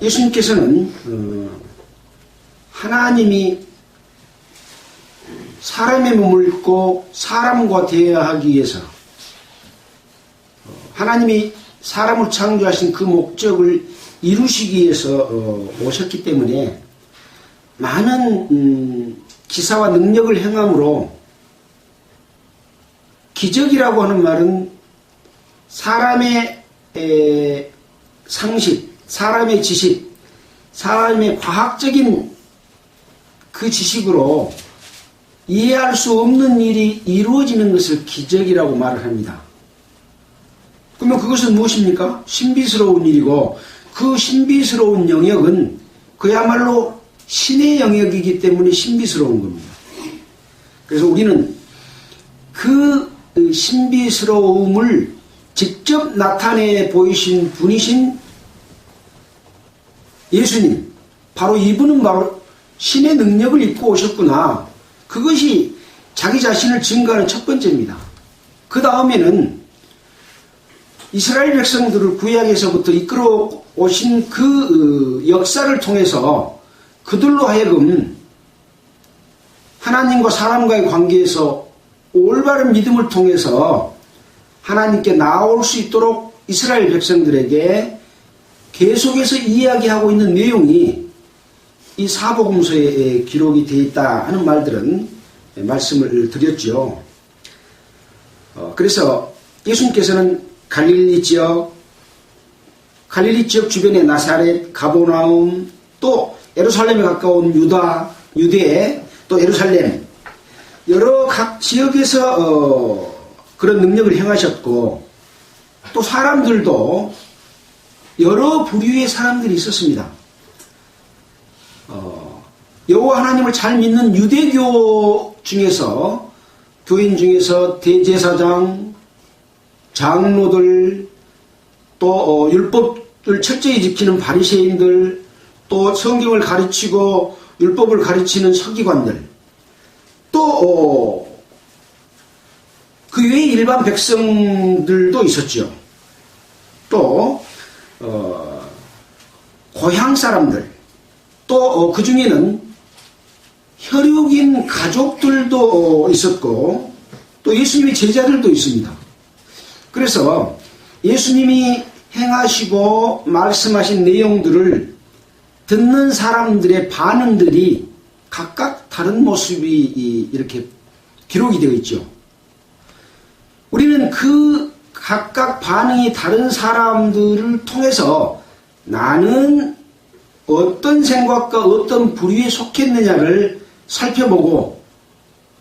예수님께서는 하나님이 사람의 몸을 입고 사람과 대해야 하기 위해서 하나님이 사람을 창조하신 그 목적을 이루시기 위해서 오셨기 때문에 많은 기사와 능력을 행함으로 기적이라고 하는 말은 사람의 상식, 사람의 지식, 사람의 과학적인 그 지식으로 이해할 수 없는 일이 이루어지는 것을 기적이라고 말을 합니다. 그러면 그것은 무엇입니까? 신비스러운 일이고 그 신비스러운 영역은 그야말로 신의 영역이기 때문에 신비스러운 겁니다. 그래서 우리는 그 신비스러움을 직접 나타내 보이신 분이신 예수님, 바로 이분은 바로 신의 능력을 입고 오셨구나. 그것이 자기 자신을 증거하는 첫 번째입니다. 그 다음에는 이스라엘 백성들을 구약에서부터 이끌어 오신 그 역사를 통해서 그들로 하여금 하나님과 사람과의 관계에서 올바른 믿음을 통해서 하나님께 나아올 수 있도록 이스라엘 백성들에게 계속해서 이야기하고 있는 내용이 이 사복음서에 기록이 되어 있다 하는 말들은 말씀을 드렸죠. 그래서 예수님께서는 갈릴리 지역 주변의 나사렛, 가버나움, 또 예루살렘에 가까운 유대, 또 예루살렘 여러 각 지역에서 그런 능력을 행하셨고 또 사람들도 여러 부류의 사람들이 있었습니다. 여호와 하나님을 잘 믿는 유대교 중에서 교인 중에서 대제사장, 장로들, 또 율법을 철저히 지키는 바리새인들, 또 성경을 가르치고 율법을 가르치는 서기관들, 또 그 외에 일반 백성들도 있었죠. 또 고향 사람들, 또 그 중에는 혈육인 가족들도 있었고 또 예수님의 제자들도 있습니다. 그래서 예수님이 행하시고 말씀하신 내용들을 듣는 사람들의 반응들이 각각 다른 모습이 이렇게 기록이 되어 있죠. 우리는 그 각각 반응이 다른 사람들을 통해서 나는 어떤 생각과 어떤 부류에 속했느냐를 살펴보고,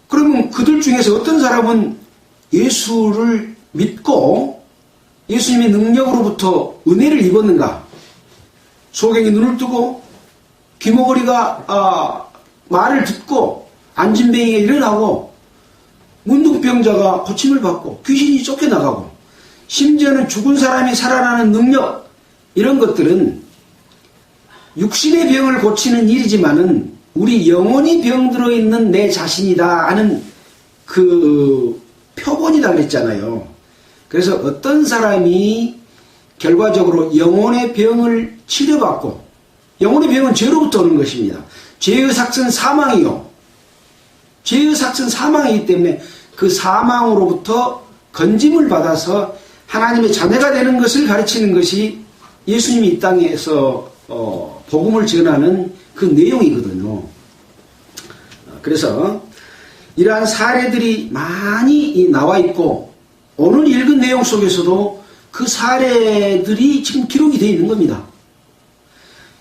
그러면 그들 중에서 어떤 사람은 예수를 믿고 예수님의 능력으로부터 은혜를 입었는가? 소경이 눈을 뜨고 귀머거리가 말을 듣고 안진뱅이가 일어나고 문둥병자가 고침을 받고 귀신이 쫓겨나가고 심지어는 죽은 사람이 살아나는 능력, 이런 것들은 육신의 병을 고치는 일이지만은 우리 영혼이 병들어 있는 내 자신이다 하는 그 표본이다 그랬잖아요. 그래서 어떤 사람이 결과적으로 영혼의 병을 치료받고, 영혼의 병은 죄로부터 오는 것입니다. 죄의 삭은 사망이요. 죄의 삭은 사망이기 때문에 그 사망으로부터 건짐을 받아서 하나님의 자녀가 되는 것을 가르치는 것이 예수님이 이 땅에서 복음을 전하는 그 내용이거든요. 그래서 이러한 사례들이 많이 나와 있고 오늘 읽은 내용 속에서도 그 사례들이 지금 기록이 되어 있는 겁니다.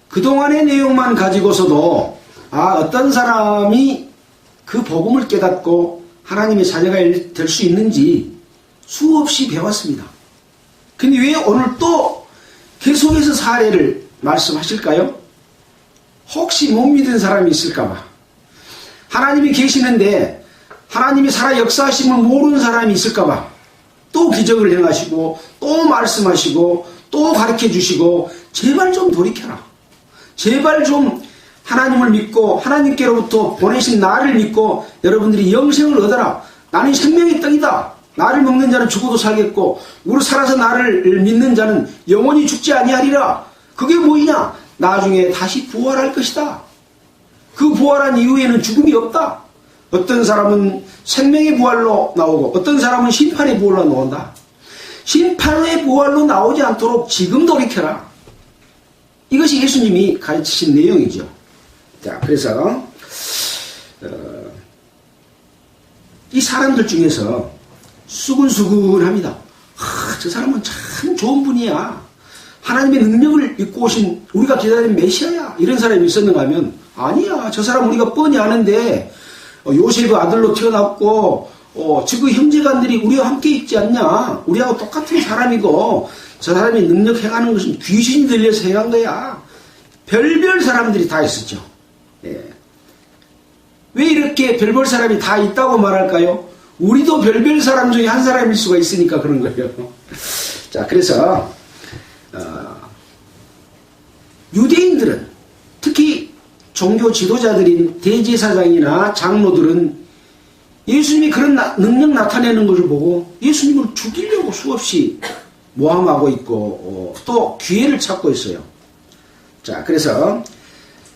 그동안의 내용만 가지고서도 어떤 사람이 그 복음을 깨닫고 하나님의 자녀가 될 수 있는지 수없이 배웠습니다. 근데 왜 오늘 또 계속해서 사례를 말씀하실까요? 혹시 못 믿은 사람이 있을까봐. 하나님이 계시는데 하나님이 살아 역사하심을 모르는 사람이 있을까봐 또 기적을 행하시고 또 말씀하시고 또 가르쳐주시고 제발 좀 돌이켜라. 제발 좀 하나님을 믿고 하나님께로부터 보내신 나를 믿고 여러분들이 영생을 얻어라. 나는 생명의 떡이다. 나를 먹는 자는 죽어도 살겠고 우리 살아서 나를 믿는 자는 영원히 죽지 아니하리라. 그게 뭐이냐? 나중에 다시 부활할 것이다. 그 부활한 이후에는 죽음이 없다. 어떤 사람은 생명의 부활로 나오고 어떤 사람은 심판의 부활로 나온다. 심판의 부활로 나오지 않도록 지금 돌이켜라. 이것이 예수님이 가르치신 내용이죠. 자, 그래서 이 사람들 중에서 수근수근합니다. 저 사람은 참 좋은 분이야. 하나님의 능력을 입고 오신 우리가 기다리는 메시아야. 이런 사람이 있었는가 하면 아니야. 저 사람 우리가 뻔히 아는데 요셉의 아들로 태어났고 지금 형제간들이 우리와 함께 있지 않냐. 우리하고 똑같은 사람이고 저 사람이 능력 행하는 것은 귀신이 들려서 행한 거야. 별별 사람들이 다 있었죠. 예. 왜 이렇게 별별 사람이 다 있다고 말할까요? 우리도 별별 사람 중에 한 사람일 수가 있으니까 그런 거예요. 자, 그래서 유대인들은 특히 종교 지도자들인 대제사장이나 장로들은 예수님이 그런 능력 나타내는 것을 보고 예수님을 죽이려고 수없이 모함하고 있고 또 기회를 찾고 있어요. 자, 그래서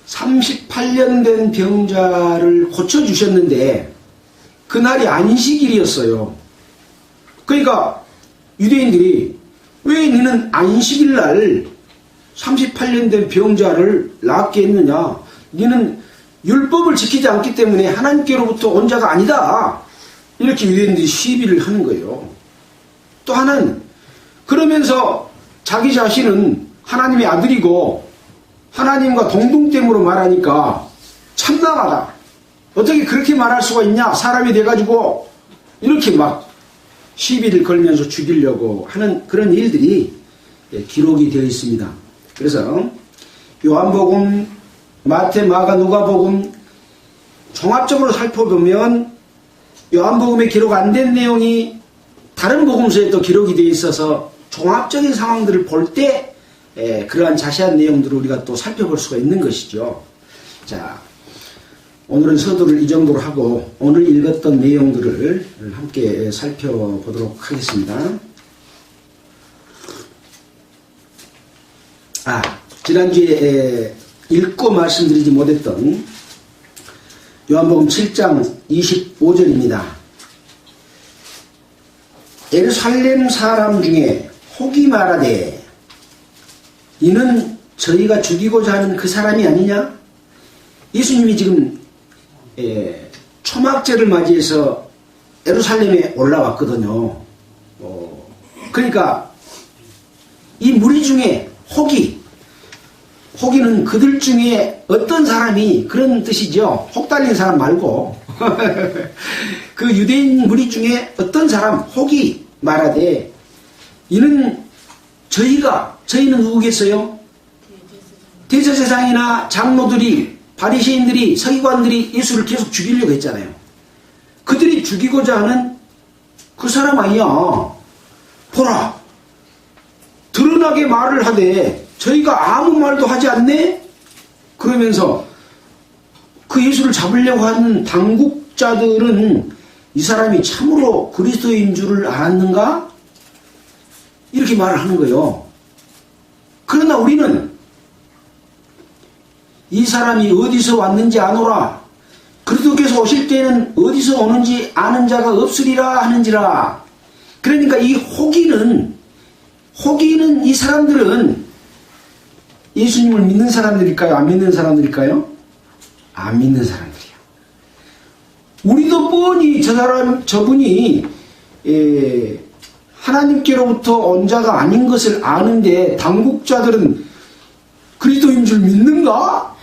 38년 된 병자를 고쳐주셨는데 그날이 안식일이었어요. 그러니까 유대인들이 왜 너는 안식일날 38년 된 병자를 낫게 했느냐. 너는 율법을 지키지 않기 때문에 하나님께로부터 온 자가 아니다. 이렇게 유대인들이 시비를 하는 거예요. 또 하나는 그러면서 자기 자신은 하나님의 아들이고 하나님과 동등됨으로 말하니까 참담하다. 어떻게 그렇게 말할 수가 있냐. 사람이 돼가지고 이렇게 막 시비를 걸면서 죽이려고 하는 그런 일들이 기록이 되어 있습니다. 그래서 요한복음, 마태, 마가, 누가복음 종합적으로 살펴보면 요한복음에 기록 안 된 내용이 다른 복음서에 또 기록이 되어 있어서 종합적인 상황들을 볼 때 그러한 자세한 내용들을 우리가 또 살펴볼 수가 있는 것이죠. 자, 오늘은 서두를 이 정도로 하고 오늘 읽었던 내용들을 함께 살펴보도록 하겠습니다. 지난주에 읽고 말씀드리지 못했던 요한복음 7장 25절입니다. 예루살렘 사람 중에 혹이 말하되 이는 저희가 죽이고자 하는 그 사람이 아니냐? 예수님이 지금 초막절을 맞이해서 예루살렘에 올라왔거든요. 그러니까 이 무리 중에 혹이는 그들 중에 어떤 사람이 그런 뜻이죠. 혹 달린 사람 말고 그 유대인 무리 중에 어떤 사람 혹이 말하되 이는 저희는 누구겠어요? 대제사장이나 장로들이 바리새인들이 서기관들이 예수를 계속 죽이려고 했잖아요. 그들이 죽이고자 하는 그 사람 아니야. 보라, 드러나게 말을 하되 저희가 아무 말도 하지 않네? 그러면서 그 예수를 잡으려고 하는 당국자들은 이 사람이 참으로 그리스도인 줄을 알았는가? 이렇게 말을 하는 거예요. 그러나 우리는 이 사람이 어디서 왔는지 아노라. 그리스도께서 오실 때는 어디서 오는지 아는 자가 없으리라 하는지라. 그러니까 이 혹이는 이 사람들은 예수님을 믿는 사람들일까요? 안 믿는 사람들일까요? 안 믿는 사람들이야. 우리도 뻔히 저분이 하나님께로부터 온 자가 아닌 것을 아는데 당국자들은 그리스도인 줄 믿는가?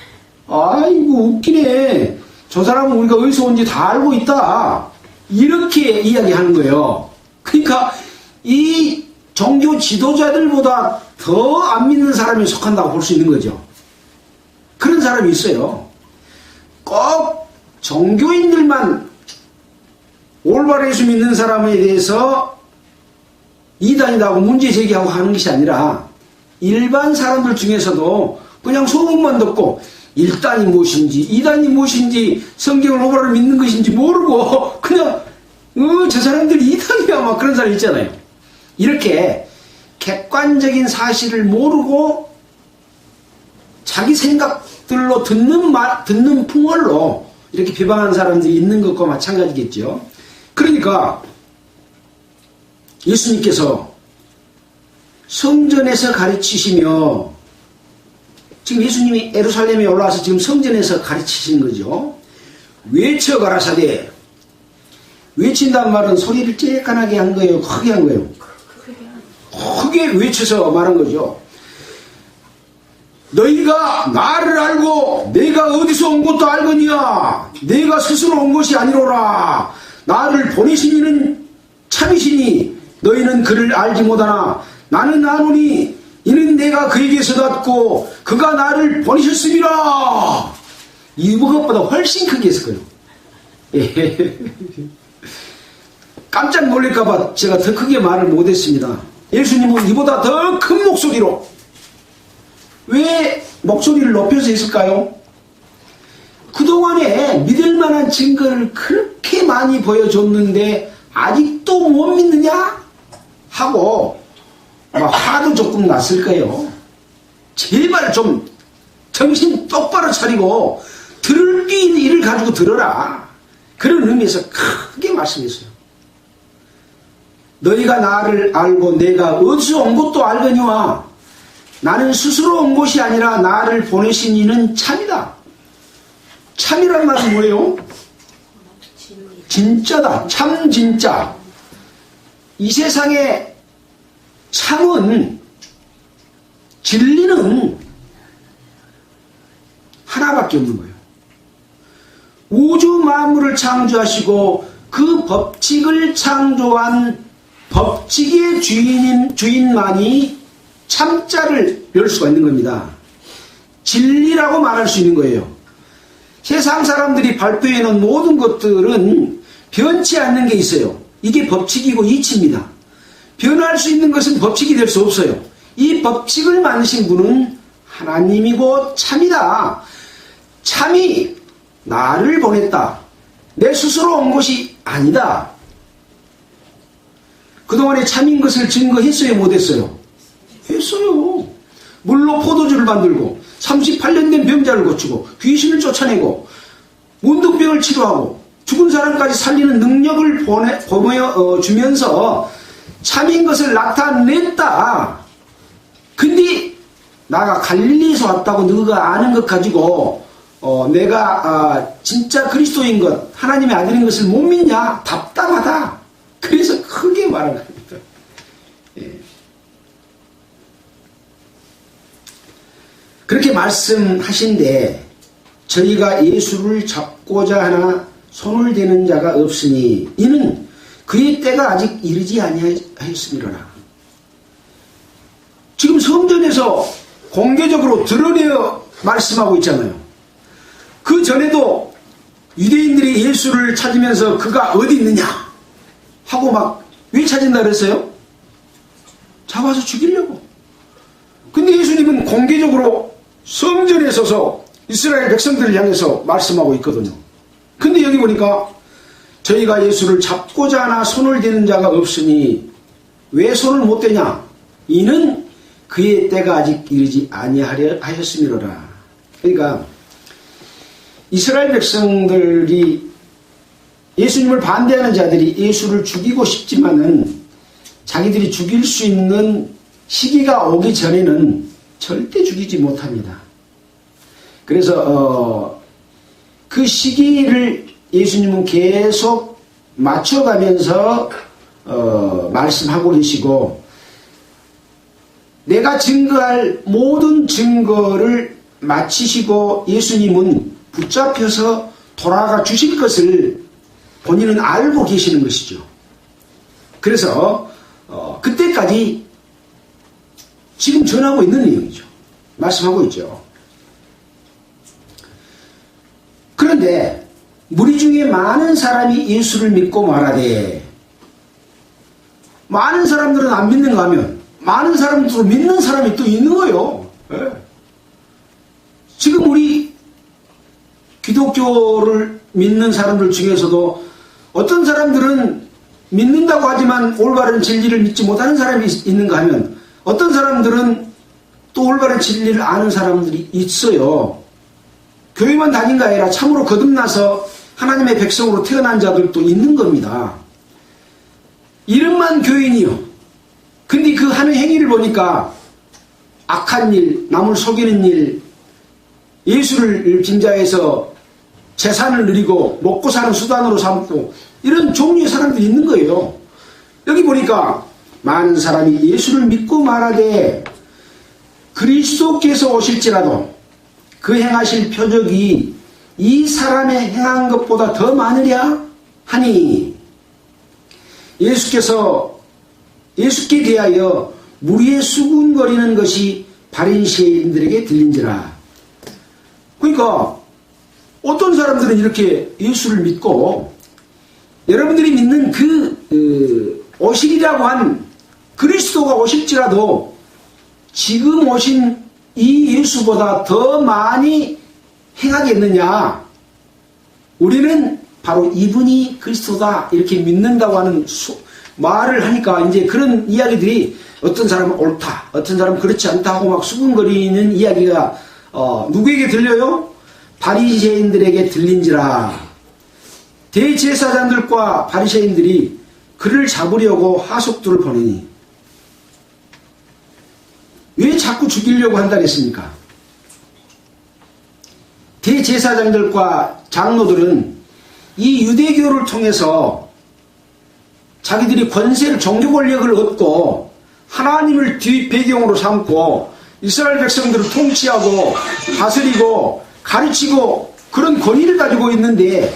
아이고 웃기네. 저 사람은 우리가 어디서 온지 다 알고 있다. 이렇게 이야기하는 거예요. 그러니까 이 종교 지도자들보다 더 안 믿는 사람이 속한다고 볼 수 있는 거죠. 그런 사람이 있어요. 꼭 종교인들만 올바로 예수 믿는 사람에 대해서 이단이라고 문제 제기하고 하는 것이 아니라 일반 사람들 중에서도 그냥 소문만 듣고 1단이 무엇인지 2단이 무엇인지 성경을 올바로 믿는 것인지 모르고 그냥 저 사람들이 2단이야 막 그런 사람 있잖아요. 이렇게 객관적인 사실을 모르고 자기 생각들로 듣는 풍월로 이렇게 비방하는 사람들이 있는 것과 마찬가지겠죠. 그러니까 예수님께서 성전에서 가르치시며, 지금 예수님이 예루살렘에 올라와서 지금 성전에서 가르치신 거죠. 외쳐 가라사대. 외친다는 말은 소리를 쬐깐하게 한 거예요, 크게 한 거예요? 크게 외쳐서 말한 거죠. 너희가 나를 알고 내가 어디서 온 것도 알거니와 내가 스스로 온 것이 아니로라. 나를 보내신 이는 참이시니 너희는 그를 알지 못하나 나는 아노니 이는 내가 그에게서 났고 그가 나를 보내셨음이라. 이것보다 훨씬 크게 했을 거예요. 깜짝 놀랄까봐 제가 더 크게 말을 못했습니다. 예수님은 이보다 더 큰 목소리로, 왜 목소리를 높여서 했을까요? 그동안에 믿을 만한 증거를 그렇게 많이 보여줬는데 아직도 못 믿느냐? 하고 화도 조금 났을 거예요. 제발 좀 정신 똑바로 차리고 들을 일을 가지고 들어라. 그런 의미에서 크게 말씀했어요. 너희가 나를 알고 내가 어디서 온 것도 알거니와 나는 스스로 온 것이 아니라 나를 보내신 이는 참이다. 참이란 말은 뭐예요? 진짜다. 참 진짜. 이 세상에 참은, 진리는 하나밖에 없는 거예요. 우주 만물을 창조하시고 그 법칙을 창조한 법칙의 주인만이 참자를 열 수가 있는 겁니다. 진리라고 말할 수 있는 거예요. 세상 사람들이 발표해 놓은 모든 것들은 변치 않는 게 있어요. 이게 법칙이고 이치입니다. 변할 수 있는 것은 법칙이 될 수 없어요. 이 법칙을 만드신 분은 하나님이고 참이다. 참이 나를 보냈다. 내 스스로 온 것이 아니다. 그동안에 참인 것을 증거했어요, 못했어요? 했어요. 물로 포도주를 만들고 38년 된 병자를 고치고 귀신을 쫓아내고 문둥병을 치료하고 죽은 사람까지 살리는 능력을 주면서 참인 것을 나타냈다. 근데 나가 갈릴리에서 왔다고 너가 아는 것 가지고 내가 진짜 그리스도인 것, 하나님의 아들인 것을 못 믿냐? 답답하다. 그래서 크게 말한 겁니다. 예. 그렇게 말씀하신데 저희가 예수를 잡고자 하나 손을 대는 자가 없으니 이는 그의 때가 아직 이르지 아니하였음이로라. 지금 성전에서 공개적으로 드러내어 말씀하고 있잖아요. 그 전에도 유대인들이 예수를 찾으면서 그가 어디 있느냐 하고 막 왜 찾은다 그랬어요? 잡아서 죽이려고. 근데 예수님은 공개적으로 성전에 서서 이스라엘 백성들을 향해서 말씀하고 있거든요. 근데 여기 보니까 저희가 예수를 잡고자 하나 손을 대는 자가 없으니 왜 손을 못 대냐? 이는 그의 때가 아직 이르지 아니하였음이로라. 그러니까 이스라엘 백성들이 예수님을 반대하는 자들이 예수를 죽이고 싶지만은 자기들이 죽일 수 있는 시기가 오기 전에는 절대 죽이지 못합니다. 그래서 그 시기를 예수님은 계속 맞춰가면서 말씀하고 계시고 내가 증거할 모든 증거를 마치시고 예수님은 붙잡혀서 돌아가 주실 것을 본인은 알고 계시는 것이죠. 그래서 그때까지 지금 전하고 있는 내용이죠. 말씀하고 있죠. 그런데 무리 중에 많은 사람이 예수를 믿고 말하되, 많은 사람들은 안 믿는가 하면 많은 사람들은 믿는 사람이 또 있는 거예요. 네. 지금 우리 기독교를 믿는 사람들 중에서도 어떤 사람들은 믿는다고 하지만 올바른 진리를 믿지 못하는 사람이 있는가 하면 어떤 사람들은 또 올바른 진리를 아는 사람들이 있어요. 교회만 다닌 게 아니라 참으로 거듭나서 하나님의 백성으로 태어난 자들도 있는 겁니다. 이름만 교인이요. 근데 그 하는 행위를 보니까 악한 일, 남을 속이는 일, 예수를 빙자해서 재산을 누리고 먹고 사는 수단으로 삼고 이런 종류의 사람들이 있는 거예요. 여기 보니까 많은 사람이 예수를 믿고 말하되 그리스도께서 오실지라도 그 행하실 표적이 이 사람의 행한 것보다 더 많으랴 하니 예수께 대하여 무리에 수군거리는 것이 바리새인들에게 들린지라. 그러니까 어떤 사람들은 이렇게 예수를 믿고 여러분들이 믿는 오시리라고 한 그리스도가 오실지라도 지금 오신 이 예수보다 더 많이 행하겠느냐? 우리는 바로 이분이 그리스도다 이렇게 믿는다고 하는 말을 하니까 이제 그런 이야기들이 어떤 사람은 옳다, 어떤 사람은 그렇지 않다 하고 막 수군거리는 이야기가 누구에게 들려요? 바리새인들에게 들린지라. 대제사장들과 바리새인들이 그를 잡으려고 하속들을 보내니 왜 자꾸 죽이려고 한다 그랬습니까? 대제사장들과 장로들은 이 유대교를 통해서 자기들이 권세를, 종교 권력을 얻고 하나님을 뒷배경으로 삼고 이스라엘 백성들을 통치하고 다스리고 가르치고 그런 권위를 가지고 있는데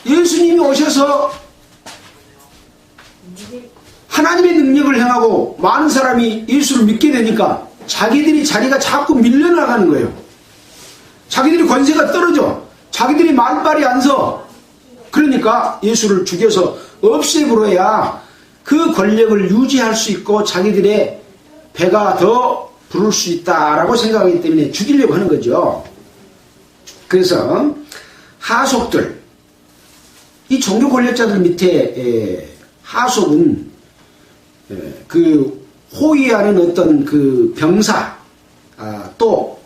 예수님이 오셔서 하나님의 능력을 행하고 많은 사람이 예수를 믿게 되니까 자기들이 자리가 자꾸 밀려나가는 거예요. 자기들이 권세가 떨어져. 자기들이 말빨이 안 서. 그러니까 예수를 죽여서 없애버려야 그 권력을 유지할 수 있고 자기들의 배가 더 부를 수 있다라고 생각하기 때문에 죽이려고 하는 거죠. 그래서 하속들, 이 종교 권력자들 밑에 하속은 그 호위하는 어떤 그 병사, 또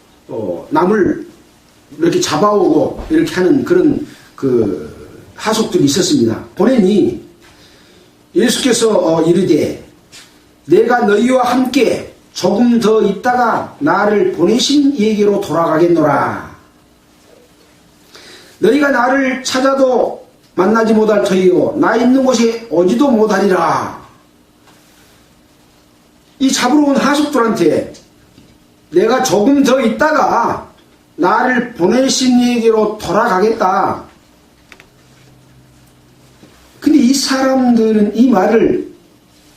남을 이렇게 잡아오고 이렇게 하는 그런 그 하속들이 있었습니다. 보내니 예수께서 이르되 내가 너희와 함께 조금 더 있다가 나를 보내신 이에게로 돌아가겠노라. 너희가 나를 찾아도 만나지 못할 터이요 나 있는 곳에 오지도 못하리라. 이 잡으러 온 하속들한테 내가 조금 더 있다가 나를 보내신 이에게로 돌아가겠다. 근데 이 사람들은 이 말을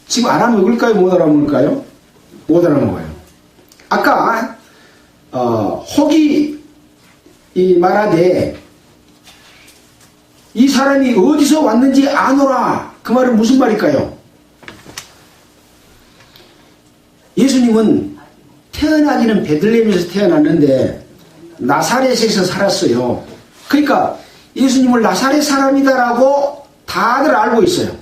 지금 알아먹을까요? 못 알아먹을까요? 못 알아먹어요. 아까 혹이 말하되 이 사람이 어디서 왔는지 아노라. 그 말은 무슨 말일까요? 예수님은 태어나기는 베들레헴에서 태어났는데 나사렛에서 살았어요. 그러니까 예수님을 나사렛 사람이다라고 다들 알고 있어요.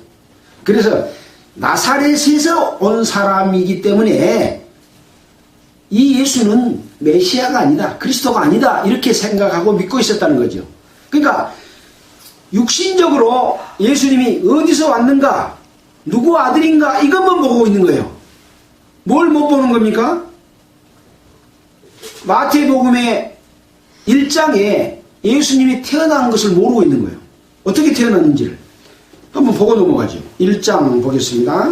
그래서 나사렛에서 온 사람이기 때문에 이 예수는 메시아가 아니다, 그리스도가 아니다 이렇게 생각하고 믿고 있었다는 거죠. 그러니까 육신적으로 예수님이 어디서 왔는가, 누구 아들인가 이것만 보고 있는 거예요. 뭘 못 보는 겁니까? 마태복음의 1장에 예수님이 태어난 것을 모르고 있는 거예요. 어떻게 태어났는지를 한번 보고 넘어가죠. 1장 보겠습니다.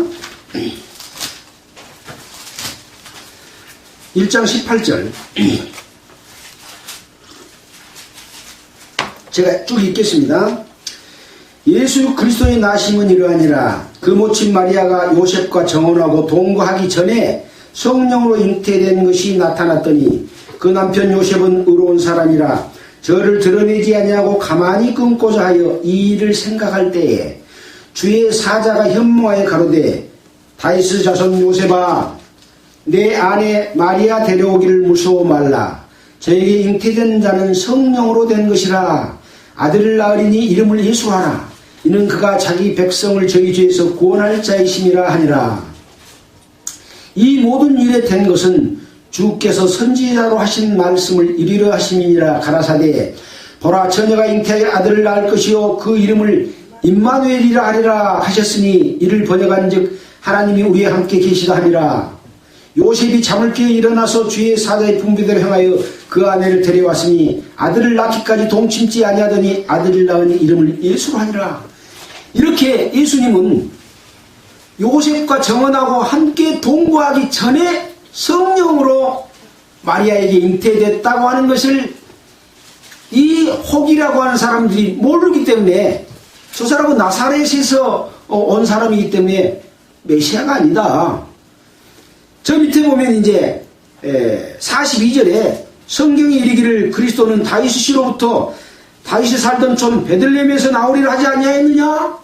1장 18절 제가 쭉 읽겠습니다. 예수 그리스도의 나심은 이러하니라. 그 모친 마리아가 요셉과 정혼하고 동거하기 전에 성령으로 잉태된 것이 나타났더니 그 남편 요셉은 의로운 사람이라 저를 드러내지 아니하고 가만히 끊고자 하여 이 일을 생각할 때에 주의 사자가 현모하여 가로되 다윗의 자손 요셉아 내 아내 마리아 데려오기를 무서워 말라. 저에게 잉태된 자는 성령으로 된 것이라. 아들을 낳으리니 이름을 예수하라. 이는 그가 자기 백성을 저희 죄에서 구원할 자이심이라 하니라. 이 모든 일에 된 것은 주께서 선지자로 하신 말씀을 이루려 하심이니라 가라사대 보라 처녀가 잉태하여 아들을 낳을 것이요 그 이름을 임마누엘이라 하리라 하셨으니 이를 번역한즉 하나님이 우리와 함께 계시다 하니라. 요셉이 잠을 깨어 일어나서 주의 사자의 분부대로 행하여 그 아내를 데려왔으니 아들을 낳기까지 동침지 아니하더니 아들을 낳으니 이름을 예수로 하니라. 이렇게 예수님은 요셉과 정언하고 함께 동거하기 전에 성령으로 마리아에게 잉태됐다고 하는 것을 이 혹이라고 하는 사람들이 모르기 때문에 저 사람은 나사렛에서 온 사람이기 때문에 메시아가 아니다. 저 밑에 보면 이제 42절에 성경이 이르기를 그리스도는 다윗의 씨로부터 다윗이 살던 촌 베들레헴에서 나오리라 하지 아니하였느냐?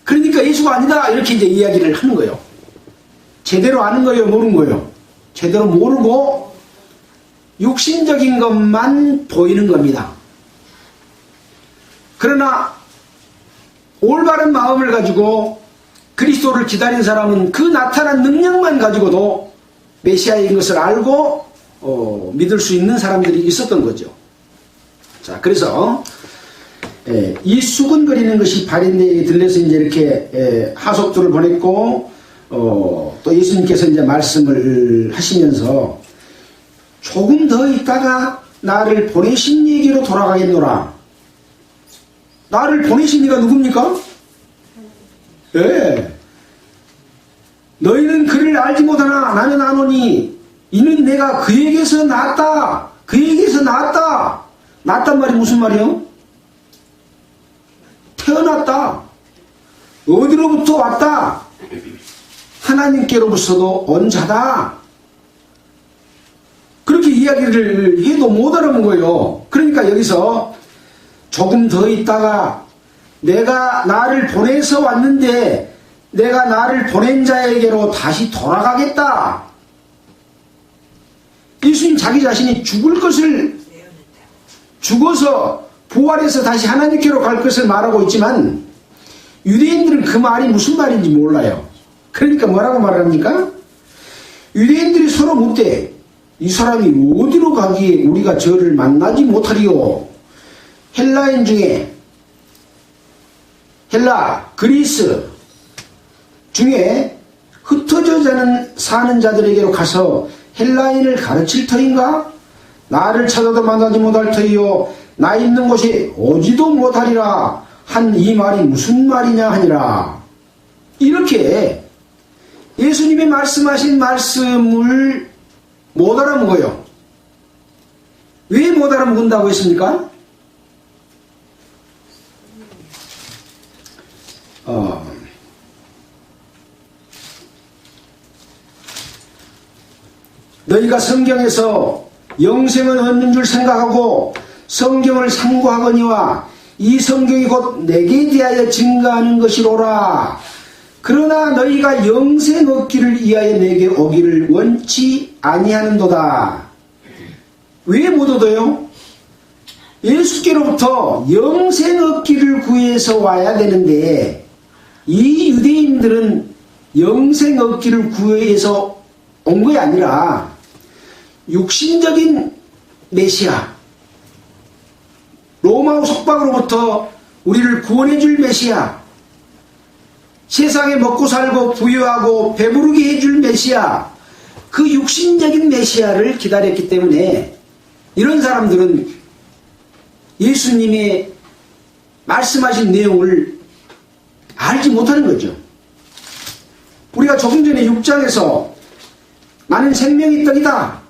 그러니까 예수가 아니다. 이렇게 이제 이야기를 하는 거예요. 제대로 아는 거예요, 모르는 거예요? 제대로 모르고 육신적인 것만 보이는 겁니다. 그러나 올바른 마음을 가지고 그리스도를 기다린 사람은 그 나타난 능력만 가지고도 메시아인 것을 알고 믿을 수 있는 사람들이 있었던 거죠. 자, 그래서 이 수근거리는 것이 바린네에게 들려서 이제 이렇게 하속도를 보냈고 또 예수님께서 이제 말씀을 하시면서 조금 더 있다가 나를 보내신 얘기로 돌아가겠노라. 나를 보내신 이가 누굽니까? 예. 너희는 그를 알지 못하나 나는 아노니 이는 내가 그에게서 낳았다. 그에게서 낳았다. 낳았단 말이 무슨 말이요? 태어났다. 어디로부터 왔다. 하나님께로부터도 온 자다. 그렇게 이야기를 해도 못 알아본 거예요. 그러니까 여기서 조금 더 있다가 내가 나를 보내서 왔는데 내가 나를 보낸 자에게로 다시 돌아가겠다. 예수님 자기 자신이 죽을 것을 죽어서 부활해서 다시 하나님께로 갈 것을 말하고 있지만 유대인들은 그 말이 무슨 말인지 몰라요. 그러니까 뭐라고 말합니까? 유대인들이 서로 묻되 이 사람이 어디로 가기에 우리가 저를 만나지 못하리요. 헬라인 중에 헬라, 그리스 중에 흩어져 사는 자들에게로 가서 헬라인을 가르칠 터인가? 나를 찾아도 만나지 못할 터이요 나 있는 곳에 오지도 못하리라 한 이 말이 무슨 말이냐 하니라. 이렇게 예수님이 말씀하신 말씀을 못 알아먹어요. 왜 못 알아먹는다고 했습니까? 너희가 성경에서 영생을 얻는 줄 생각하고 성경을 상고하거니와 이 성경이 곧 내게 대하여 증가하는 것이로라. 그러나 너희가 영생 얻기를 위하여 내게 오기를 원치 아니하는도다. 왜 못 얻어요? 예수께로부터 영생 얻기를 구해서 와야 되는데 이 유대인들은 영생 얻기를 구해서 온 것이 아니라 육신적인 메시아, 로마 속박으로부터 우리를 구원해 줄 메시아, 세상에 먹고 살고 부유하고 배부르게 해줄 메시아, 그 육신적인 메시아를 기다렸기 때문에 이런 사람들은 예수님의 말씀하신 내용을 알지 못하는 거죠. 우리가 조금 전에 6장에서 나는 생명의 떡이다.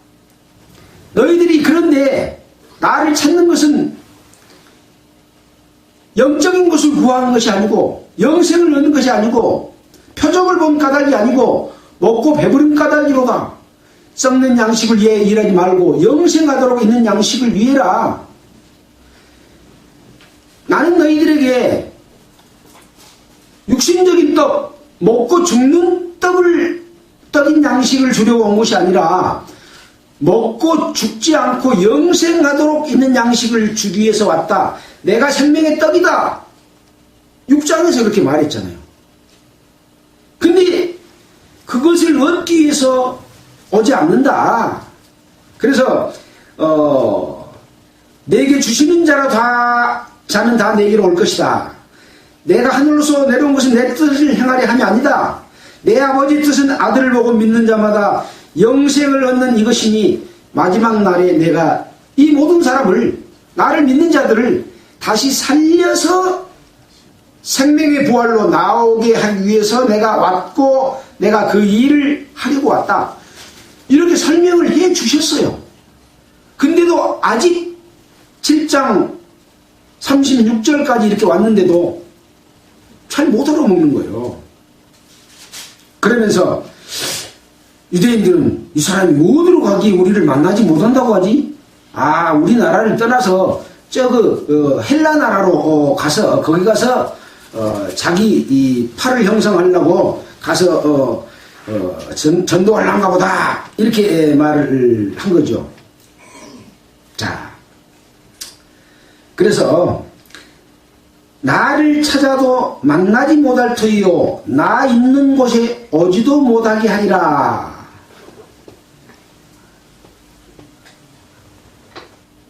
너희들이 그런데 나를 찾는 것은 영적인 것을 구하는 것이 아니고 영생을 얻는 것이 아니고 표적을 본 까닭이 아니고 먹고 배부른 까닭이로다. 썩는 양식을 위해 일하지 말고 영생하도록 있는 양식을 위해라. 나는 너희들에게 육신적인 떡, 먹고 죽는 떡인 양식을 주려고 온 것이 아니라 먹고 죽지 않고 영생하도록 있는 양식을 주기 위해서 왔다. 내가 생명의 떡이다. 6장에서 그렇게 말했잖아요. 근데 그것을 얻기 위해서 오지 않는다. 그래서 내게 주시는 자는 다 내게로 올 것이다. 내가 하늘로서 내려온 것은 내 뜻을 행하려 함이 아니다. 내 아버지 뜻은 아들을 보고 믿는 자마다 영생을 얻는 이것이니 마지막 날에 내가 이 모든 사람을, 나를 믿는 자들을 다시 살려서 생명의 부활로 나오게 하기 위해서 내가 왔고 내가 그 일을 하려고 왔다. 이렇게 설명을 해 주셨어요. 근데도 아직 7장 36절까지 이렇게 왔는데도 잘 못 알아먹는 거예요. 그러면서 유대인들은 이 사람이 어디로 가기 우리를 만나지 못한다고 하지? 우리나라를 떠나서 헬라 나라로 가서 거기 가서 자기 이 팔을 형성하려고 가서 전도하려는가 보다, 이렇게 말을 한 거죠. 자, 그래서 나를 찾아도 만나지 못할 터이요 나 있는 곳에 오지도 못하게 하리라.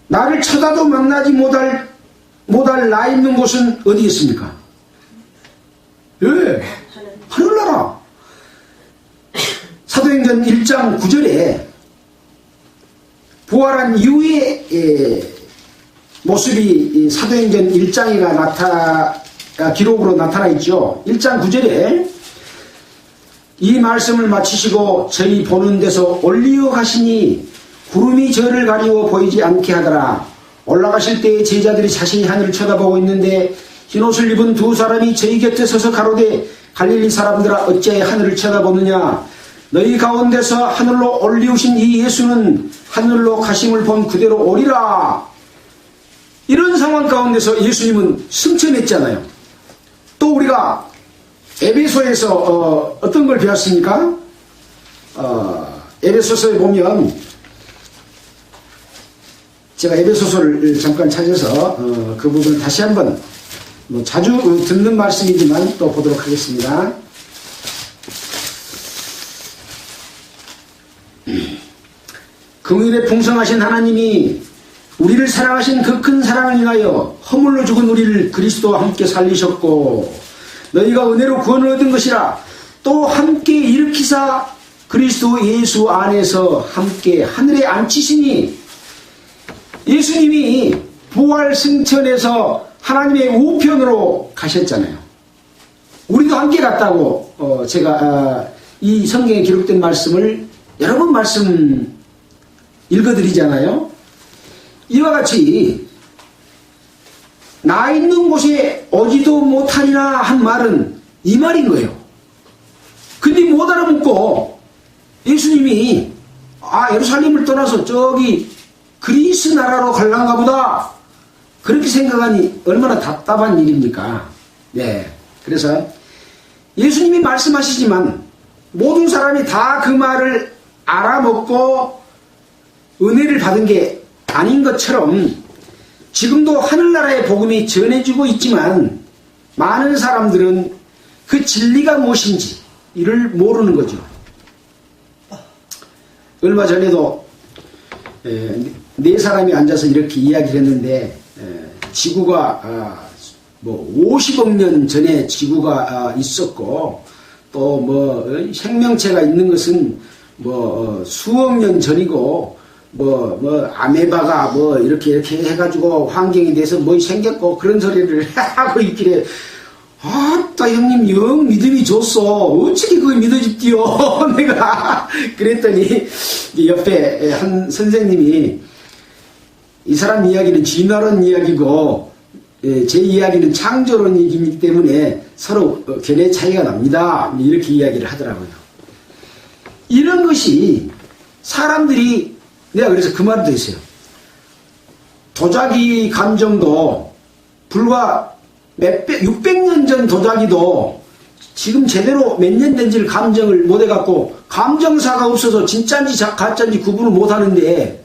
나를 찾아도 만나지 못할 나 있는 곳은 어디 있습니까? 예, 하늘나라. 사도행전 1장 9절에 부활한 이후에 모습이 사도행전 1장에 기록으로 나타나 있죠. 1장 9절에 이 말씀을 마치시고 저희 보는 데서 올리어 가시니 구름이 저를 가리워 보이지 않게 하더라. 올라가실 때에 제자들이 자신이 하늘을 쳐다보고 있는데 흰옷을 입은 두 사람이 저희 곁에 서서 가로되 갈릴리 사람들아 어찌하여 하늘을 쳐다보느냐. 너희 가운데서 하늘로 올리우신 이 예수는 하늘로 가심을 본 그대로 오리라. 이런 상황 가운데서 예수님은 승천했잖아요. 또 우리가 에베소에서 어떤 걸 배웠습니까? 에베소서에 보면 제가 에베소서를 잠깐 찾아서 그 부분을 다시 한번 자주 듣는 말씀이지만 또 보도록 하겠습니다. 긍휼에 풍성하신 하나님이 우리를 사랑하신 그 큰 사랑을 인하여 허물로 죽은 우리를 그리스도와 함께 살리셨고 너희가 은혜로 구원을 얻은 것이라. 또 함께 일으키사 그리스도 예수 안에서 함께 하늘에 앉히시니. 예수님이 부활 승천해서 하나님의 우편으로 가셨잖아요. 우리도 함께 갔다고 제가 이 성경에 기록된 말씀을 여러 번 말씀 읽어드리잖아요. 이와 같이 나 있는 곳에 오지도 못하리라 한 말은 이 말인 거예요. 근데 못 알아먹고 예수님이 예루살렘을 떠나서 저기 그리스 나라로 갈란가 보다, 그렇게 생각하니 얼마나 답답한 일입니까? 네. 그래서 예수님이 말씀하시지만 모든 사람이 다 그 말을 알아먹고 은혜를 받은 게 아닌 것처럼 지금도 하늘나라의 복음이 전해지고 있지만 많은 사람들은 그 진리가 무엇인지 이를 모르는 거죠. 얼마 전에도 네 사람이 앉아서 이렇게 이야기를 했는데 지구가 50억 년 전에 지구가 있었고 또 생명체가 있는 것은 수억 년 전이고 아메바가 이렇게 해가지고 환경에 대해서 생겼고 그런 소리를 하고 있길래 아따 형님 영 믿음이 좋소. 어떻게 그걸 믿어집디요? 내가 그랬더니 옆에 한 선생님이 이 사람 이야기는 진화론 이야기고 제 이야기는 창조론 이야기이기 때문에 서로 견해 차이가 납니다. 이렇게 이야기를 하더라고요. 이런 것이 사람들이, 내가 그래서 그 말도 했어요. 도자기 감정도 불과 600년 전 도자기도 지금 제대로 몇 년 된지를 감정을 못 해갖고 감정사가 없어서 진짜인지 가짜인지 구분을 못 하는데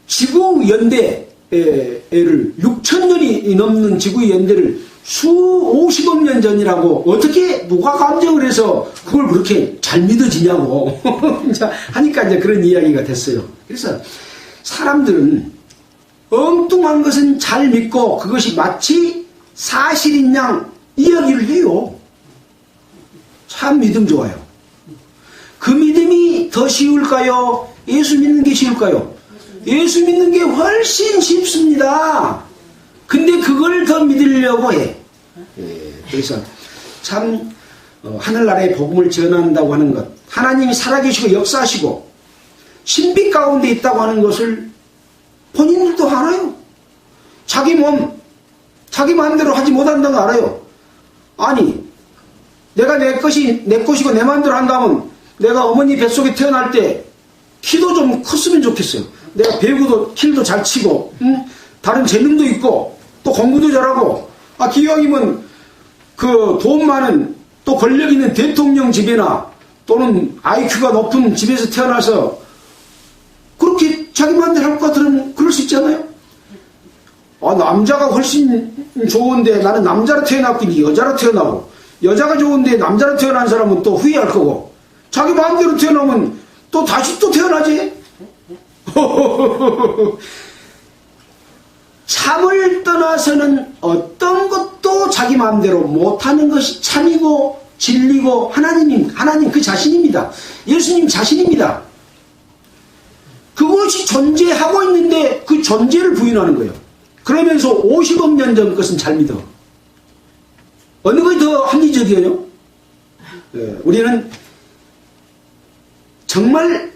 지구 연대를 6,000년이 넘는 지구 연대를 50억 년 전이라고 어떻게 누가 감정을 해서 그걸 그렇게 잘 믿어지냐고 하니까 이제 그런 이야기가 됐어요. 그래서 사람들은 엉뚱한 것은 잘 믿고 그것이 마치 사실인 양 이야기를 해요. 참 믿음 좋아요. 그 믿음이 더 쉬울까요? 예수 믿는 게 쉬울까요? 예수 믿는 게 훨씬 쉽습니다. 근데 그걸 더 믿으려고 해. 그래서 참 하늘나라의 복음을 전한다고 하는 것, 하나님이 살아계시고 역사하시고 신비 가운데 있다고 하는 것을 본인들도 알아요. 자기 몸, 자기 마음대로 하지 못한다는 거 알아요. 아니, 내가 내 것이고 내 마음대로 한다면 내가 어머니 뱃속에 태어날 때 키도 좀 컸으면 좋겠어요. 내가 배구도 킬도 잘 치고 다른 재능도 있고 또 공부도 잘하고 기왕이면 그 돈 많은 또 권력 있는 대통령 집이나 또는 IQ가 높은 집에서 태어나서 그렇게 자기 마음대로 할 것 같으면 그럴 수 있잖아요. 남자가 훨씬 좋은데 나는 남자로 태어났고 여자로 태어나고 여자가 좋은데 남자로 태어난 사람은 또 후회할 거고 자기 마음대로 태어나면 또 다시 또 태어나지. 참을 떠나서는 어떤 것도 자기 마음대로 못하는 것이 참이고 진리고 하나님 그 자신입니다. 예수님 자신입니다. 그것이 존재하고 있는데 그 존재를 부인하는 거예요. 그러면서 50억 년 전 것은 잘 믿어. 어느 것이 더 합리적이에요? 우리는 정말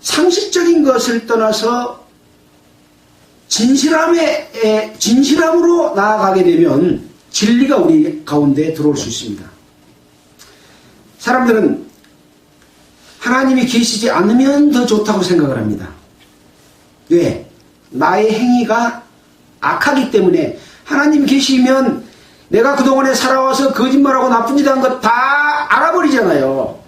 상식적인 것을 떠나서 진실함으로 나아가게 되면 진리가 우리 가운데 들어올 수 있습니다. 사람들은 하나님이 계시지 않으면 더 좋다고 생각을 합니다. 왜? 나의 행위가 악하기 때문에 하나님 계시면 내가 그동안에 살아와서 거짓말하고 나쁜 짓 한 것 다 알아버리잖아요.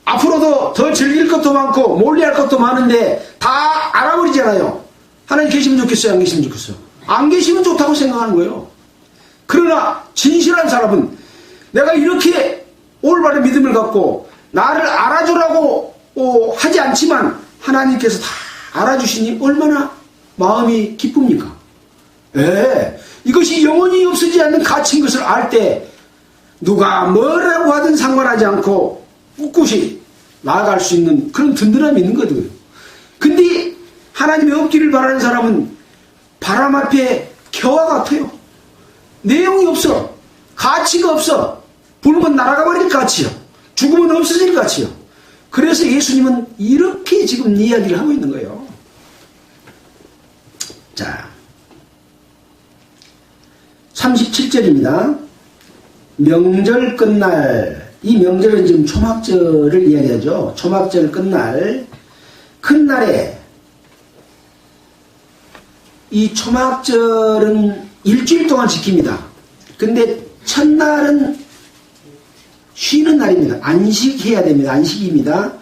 앞으로도 더 즐길 것도 많고 몰래할 것도 많은데 다 알아버리잖아요. 하나님 계시면 좋겠어요? 안 계시면 좋겠어요? 안 계시면 좋다고 생각하는 거예요. 그러나 진실한 사람은 내가 이렇게 올바른 믿음을 갖고 나를 알아주라고 하지 않지만 하나님께서 다 알아주시니 얼마나 마음이 기쁩니까? 이것이 영원히 없어지지 않는 가치인 것을 알 때 누가 뭐라고 하든 상관하지 않고 꿋꿋이 나아갈 수 있는 그런 든든함이 있는 거거든요. 근데 하나님의 없기를 바라는 사람은 바람 앞에 겨와 같아요. 내용이 없어. 가치가 없어. 불면 날아가 버릴 가치요. 죽으면 없어질 가치요. 그래서 예수님은 이렇게 지금 이야기를 하고 있는 거예요. 자, 37절입니다. 명절 끝날, 이 명절은 지금 초막절을 이야기하죠. 초막절 끝날, 큰 날에, 이 초막절은 일주일 동안 지킵니다. 근데 첫날은 쉬는 날입니다. 안식해야 됩니다. 안식입니다.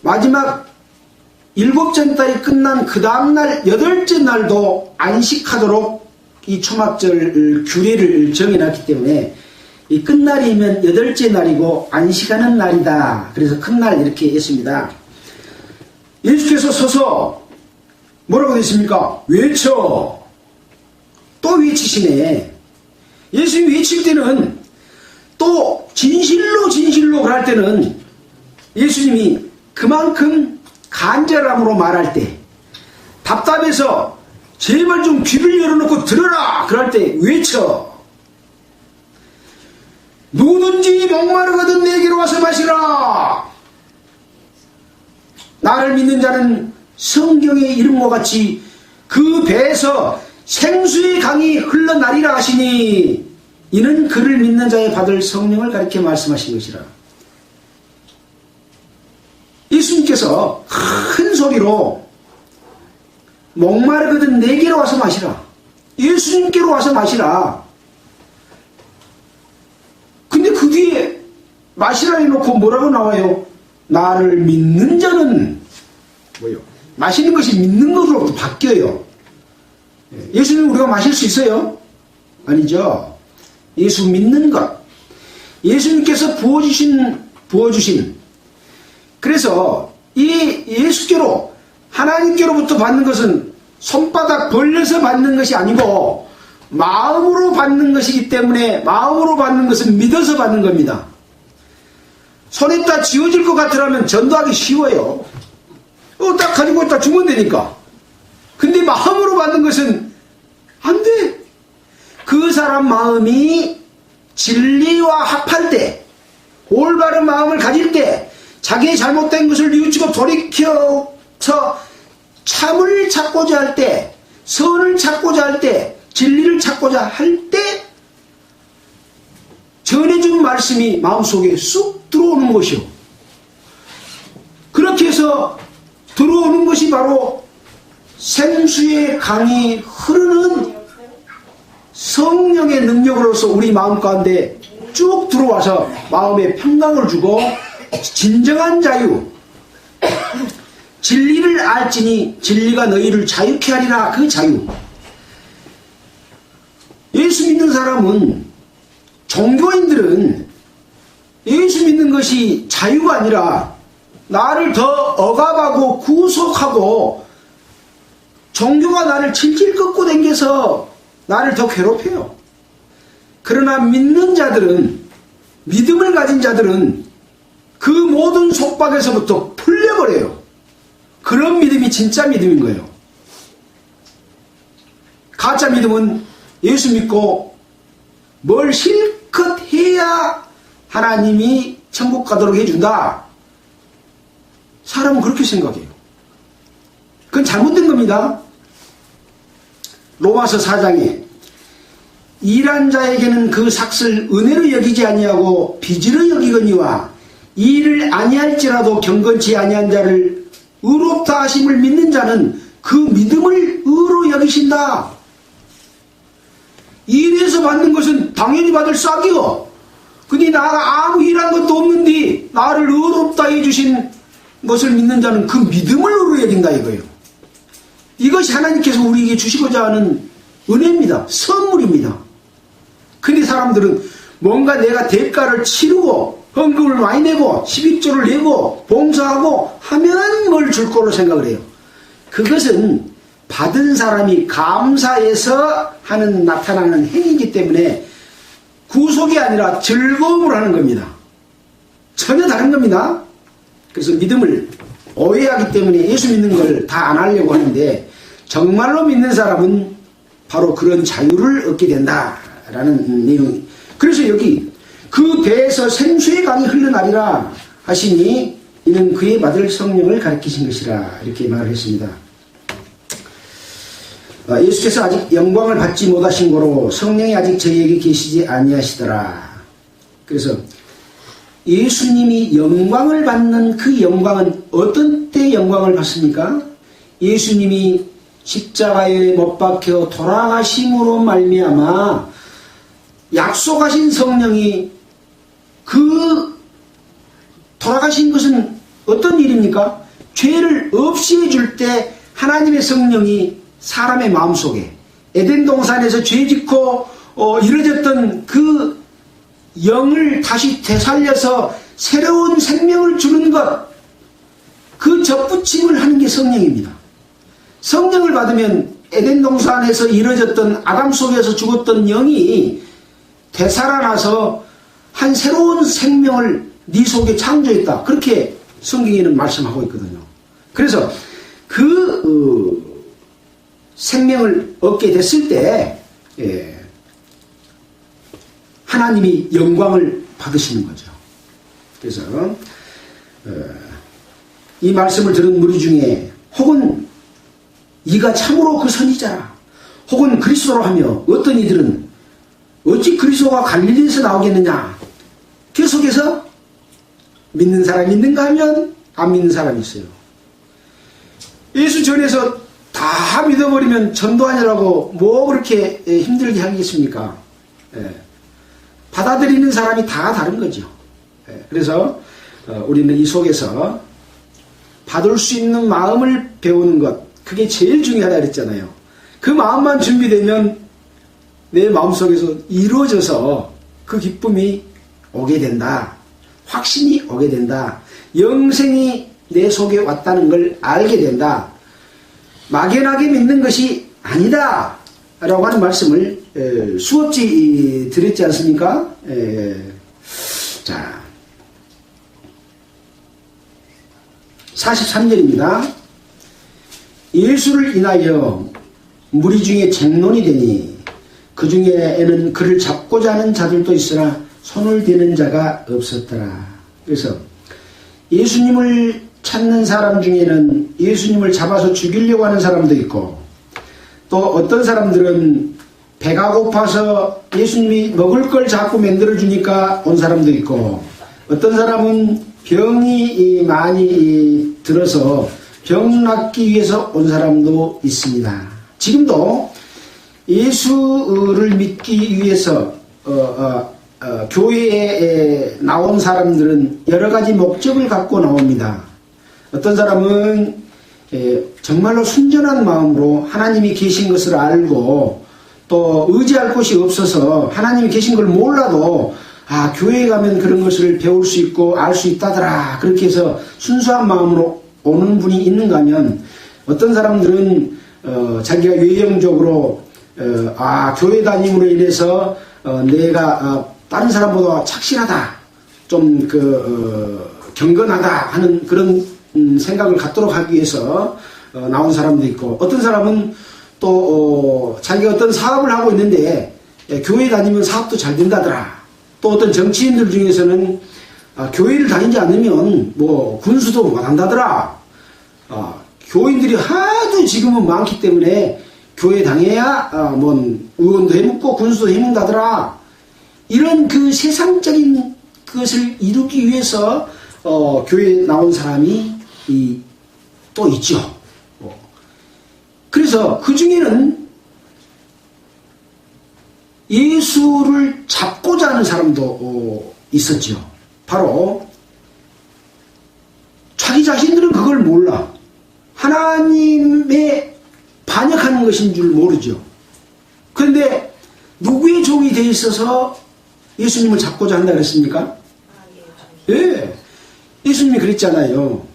마지막 7째 달이 끝난 그 다음날 8째 날도 안식하도록 이 초막절 규례를 정해놨기 때문에 이 끝날이면 8째 날이고 안식하는 날이다. 그래서 큰 날 이렇게 했습니다. 예수께서 서서 뭐라고 됐습니까? 외쳐. 또 외치시네. 예수님이 외칠 때는 또 진실로 그럴 때는 예수님이 그만큼 간절함으로 말할 때 답답해서 제발 좀 귀를 열어놓고 들어라 그럴 때 외쳐. 누구든지 목마르거든 내게로 와서 마시라. 나를 믿는 자는 성경의 이름과 같이 그 배에서 생수의 강이 흘러나리라 하시니 이는 그를 믿는 자의 받을 성령을 가리켜 말씀하신 것이라. 예수님께서 큰 소리로 목마르거든 내게로 와서 마시라. 예수님께로 와서 마시라. 근데 그 뒤에 마시라 해놓고 뭐라고 나와요? 나를 믿는 자는 뭐요? 마시는 것이 믿는 것으로 바뀌어요. 예수님 우리가 마실 수 있어요? 아니죠. 예수 믿는 것. 예수님께서 부어주신. 그래서 이 예수께로 하나님께로부터 받는 것은 손바닥 벌려서 받는 것이 아니고 마음으로 받는 것이기 때문에 마음으로 받는 것은 믿어서 받는 겁니다. 손에다 쥐어질 것 같으라면 전도하기 쉬워요. 딱 가지고 딱 주면 되니까. 근데 마음으로 받는 것은 안 돼. 그 사람 마음이 진리와 합할 때, 올바른 마음을 가질 때, 자기의 잘못된 것을 뉘우치고 돌이켜서 참을 찾고자 할 때, 선을 찾고자 할 때, 진리를 찾고자 할 때, 전해준 말씀이 마음속에 쑥 들어오는 것이요. 그렇게 해서 들어오는 것이 바로 생수의 강이 흐르는 성령의 능력으로서 우리 마음 가운데 쭉 들어와서 마음에 평강을 주고 진정한 자유, 진리를 알지니 진리가 너희를 자유케 하리라. 그 자유. 예수 믿는 사람은, 종교인들은 예수 믿는 것이 자유가 아니라 나를 더 억압하고 구속하고 종교가 나를 질질 꺾고 댕겨서 나를 더 괴롭혀요. 그러나 믿는 자들은, 믿음을 가진 자들은 그 모든 속박에서부터 풀려버려요. 그런 믿음이 진짜 믿음인 거예요. 가짜 믿음은 예수 믿고 뭘 실컷 해야 하나님이 천국 가도록 해준다. 사람은 그렇게 생각해요. 그건 잘못된 겁니다. 로마서 4장에 일한 자에게는 그 삭을 은혜로 여기지 아니하고 빚으로 여기거니와 일을 아니할지라도 경건치 아니한 자를 의롭다 하심을 믿는 자는 그 믿음을 의로 여기신다. 일해서 받는 것은 당연히 받을 싹이요. 근데 나가 아무 일한 것도 없는데 나를 의롭다 해주신 것을 믿는 자는 그 믿음을 의로 여긴다 이거예요. 이것이 하나님께서 우리에게 주시고자 하는 은혜입니다. 선물입니다. 근데 사람들은 뭔가 내가 대가를 치르고 헌금을 많이 내고 11조를 내고 봉사하고 하면 뭘 줄 거로 생각을 해요. 그것은 받은 사람이 감사해서 나타나는 행위이기 때문에 구속이 아니라 즐거움으로 하는 겁니다. 전혀 다른 겁니다. 그래서 믿음을 오해하기 때문에 예수 믿는 걸 다 안 하려고 하는데, 정말로 믿는 사람은 바로 그런 자유를 얻게 된다라는 내용이. 그래서 여기 그 배에서 생수의 강이 흘러나리라 하시니 이는 그의 받을 성령을 가리키신 것이라, 이렇게 말을 했습니다. 예수께서 아직 영광을 받지 못하신 거로 성령이 아직 저희에게 계시지 아니하시더라. 그래서 예수님이 영광을 받는 그 영광은 어떤 때 영광을 받습니까? 예수님이 십자가에 못 박혀 돌아가심으로 말미암아 약속하신 성령이, 그 돌아가신 것은 어떤 일입니까? 죄를 없이 해줄 때 하나님의 성령이 사람의 마음속에, 에덴 동산에서 죄 짓고 이루어졌던 그 영을 다시 되살려서 새로운 생명을 주는 것, 그 접붙임을 하는 게 성령입니다. 성령을 받으면 에덴 동산에서 이루어졌던 아담 속에서 죽었던 영이 되살아나서 한 새로운 생명을 네 속에 창조했다. 그렇게 성경에는 말씀하고 있거든요. 그래서 그 생명을 얻게 됐을 때 하나님이 영광을 받으시는 거죠. 그래서 이 말씀을 들은 무리 중에 혹은 이가 참으로 그 선지자라, 혹은 그리스도로 하며 어떤 이들은 어찌 그리스도가 갈릴리에서 나오겠느냐, 계속해서 믿는 사람이 있는가 하면 안 믿는 사람이 있어요. 예수 전에서 다 믿어버리면 전도하느라고 뭐 그렇게 힘들게 하겠습니까? 받아들이는 사람이 다 다른 거죠. 그래서 우리는 이 속에서 받을 수 있는 마음을 배우는 것, 그게 제일 중요하다 그랬잖아요. 그 마음만 준비되면 내 마음속에서 이루어져서 그 기쁨이 오게 된다. 확신이 오게 된다. 영생이 내 속에 왔다는 걸 알게 된다. 막연하게 믿는 것이 아니다 라고 하는 말씀을 수없이 드렸지 않습니까? 자, 43절입니다. 예수를 인하여 무리 중에 쟁론이 되니 그 중에는 그를 잡고자 하는 자들도 있으나 손을 대는 자가 없었더라. 그래서 예수님을 찾는 사람 중에는 예수님을 잡아서 죽이려고 하는 사람도 있고, 또 어떤 사람들은 배가 고파서 예수님이 먹을 걸 자꾸 만들어 주니까 온 사람도 있고, 어떤 사람은 병이 많이 들어서 병 낫기 위해서 온 사람도 있습니다. 지금도 예수를 믿기 위해서 교회에 나온 사람들은 여러 가지 목적을 갖고 나옵니다. 어떤 사람은 정말로 순전한 마음으로 하나님이 계신 것을 알고, 또 의지할 곳이 없어서 하나님이 계신 걸 몰라도 교회에 가면 그런 것을 배울 수 있고 알 수 있다더라, 그렇게 해서 순수한 마음으로 오는 분이 있는가 하면, 어떤 사람들은 자기가 외형적으로 교회 다님으로 인해서 내가 다른 사람보다 착실하다, 좀 경건하다 하는 그런 생각을 갖도록 하기 위해서 나온 사람도 있고, 어떤 사람은 또 자기가 어떤 사업을 하고 있는데 교회 다니면 사업도 잘 된다더라. 또 어떤 정치인들 중에서는 교회를 다니지 않으면 뭐 군수도 못한다더라. 교인들이 하도 지금은 많기 때문에 교회 다녀야 뭐 의원도 해먹고 군수도 해먹다더라. 이런 그 세상적인 것을 이루기 위해서 교회에 나온 사람이 또 있죠. 그래서 그 중에는 예수를 잡고자 하는 사람도 있었죠. 바로 자기 자신들은 그걸 몰라. 하나님의 반역하는 것인 줄 모르죠. 그런데 누구의 종이 되어 있어서 예수님을 잡고자 한다 그랬습니까? 예. 예수님이 그랬잖아요.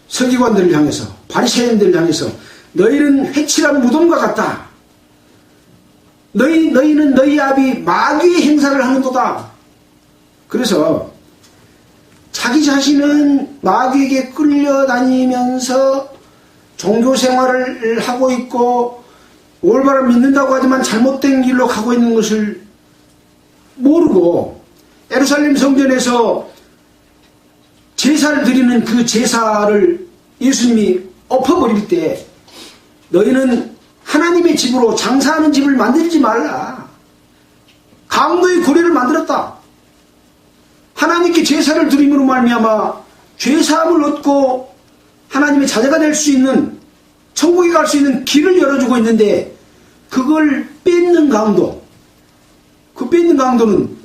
서기관들을 향해서, 바리새인들을 향해서, 너희는 회칠한 무덤과 같다. 너희는 너희 아비 마귀의 행사를 하는도다. 그래서 자기 자신은 마귀에게 끌려다니면서 종교 생활을 하고 있고 올바로 믿는다고 하지만 잘못된 길로 가고 있는 것을 모르고, 예루살렘 성전에서 제사를 드리는 그 제사를 예수님이 엎어버릴 때 너희는 하나님의 집으로 장사하는 집을 만들지 말라. 강도의 고리를 만들었다. 하나님께 제사를 드림으로 말미암아 죄사함을 얻고 하나님의 자녀가 될 수 있는, 천국에 갈 수 있는 길을 열어주고 있는데 그걸 뺏는 강도, 그 뺏는 강도는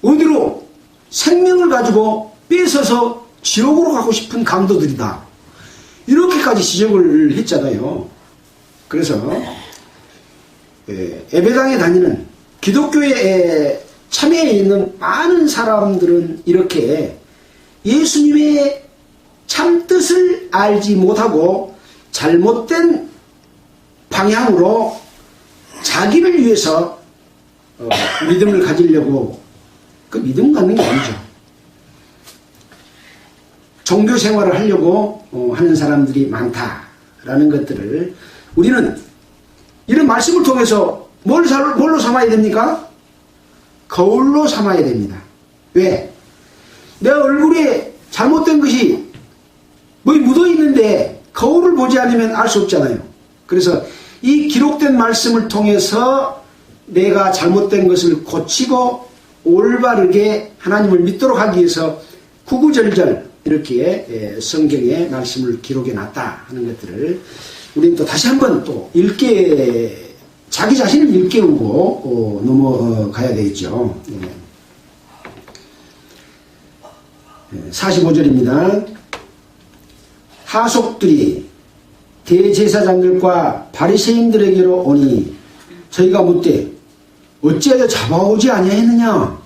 어디로? 생명을 가지고 뺏어서 지옥으로 가고 싶은 강도들이다. 이렇게까지 지적을 했잖아요. 그래서 예배당에 다니는, 기독교에 참여해 있는 많은 사람들은 이렇게 예수님의 참뜻을 알지 못하고 잘못된 방향으로 자기를 위해서 믿음을 가지려고, 그 믿음 갖는 게 아니죠. 종교 생활을 하려고 하는 사람들이 많다라는 것들을 우리는 이런 말씀을 통해서 뭘로 삼아야 됩니까? 거울로 삼아야 됩니다. 왜? 내 얼굴에 잘못된 것이 뭐 묻어 있는데 거울을 보지 않으면 알 수 없잖아요. 그래서 이 기록된 말씀을 통해서 내가 잘못된 것을 고치고 올바르게 하나님을 믿도록 하기 위해서 구구절절 이렇게 성경에 말씀을 기록해 놨다 하는 것들을 우리는 또 다시 한번 또 자기 자신을 일깨우고 넘어가야 되겠죠. 45절입니다. 하속들이 대제사장들과 바리새인들에게로 오니 저희가 묻되 어찌하여 잡아오지 아니하였느냐.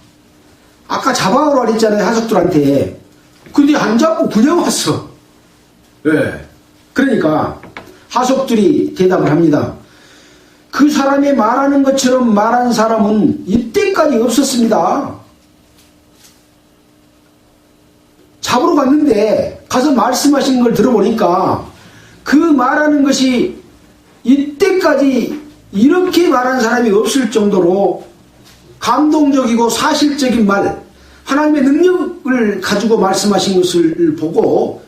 아까 잡아오라 그랬잖아요, 하석들한테. 근데 안 잡고 그냥 왔어. 예. 그러니까 하석들이 대답을 합니다. 그 사람이 말하는 것처럼 말한 사람은 이때까지 없었습니다. 잡으러 갔는데 가서 말씀하신 걸 들어보니까 그 말하는 것이 이때까지 이렇게 말한 사람이 없을 정도로 감동적이고 사실적인 말, 하나님의 능력을 가지고 말씀하신 것을 보고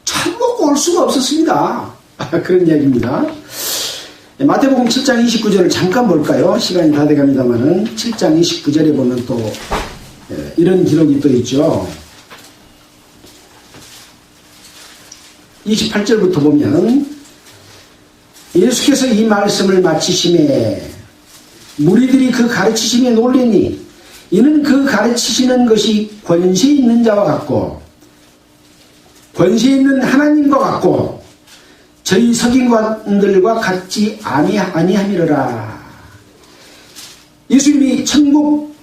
참먹고 올 수가 없었습니다. 그런 이야기입니다. 마태복음 7장 29절을 잠깐 볼까요? 시간이 다 돼갑니다만은 7장 29절에 보면 또 이런 기록이 또 있죠. 28절부터 보면 예수께서 이 말씀을 마치심에 무리들이 그 가르치심에 놀리니 이는 그 가르치시는 것이 권세 있는 자와 같고 권세 있는 하나님과 같고 저희 서기관들과 같지 아니함이로라. 예수님이 천국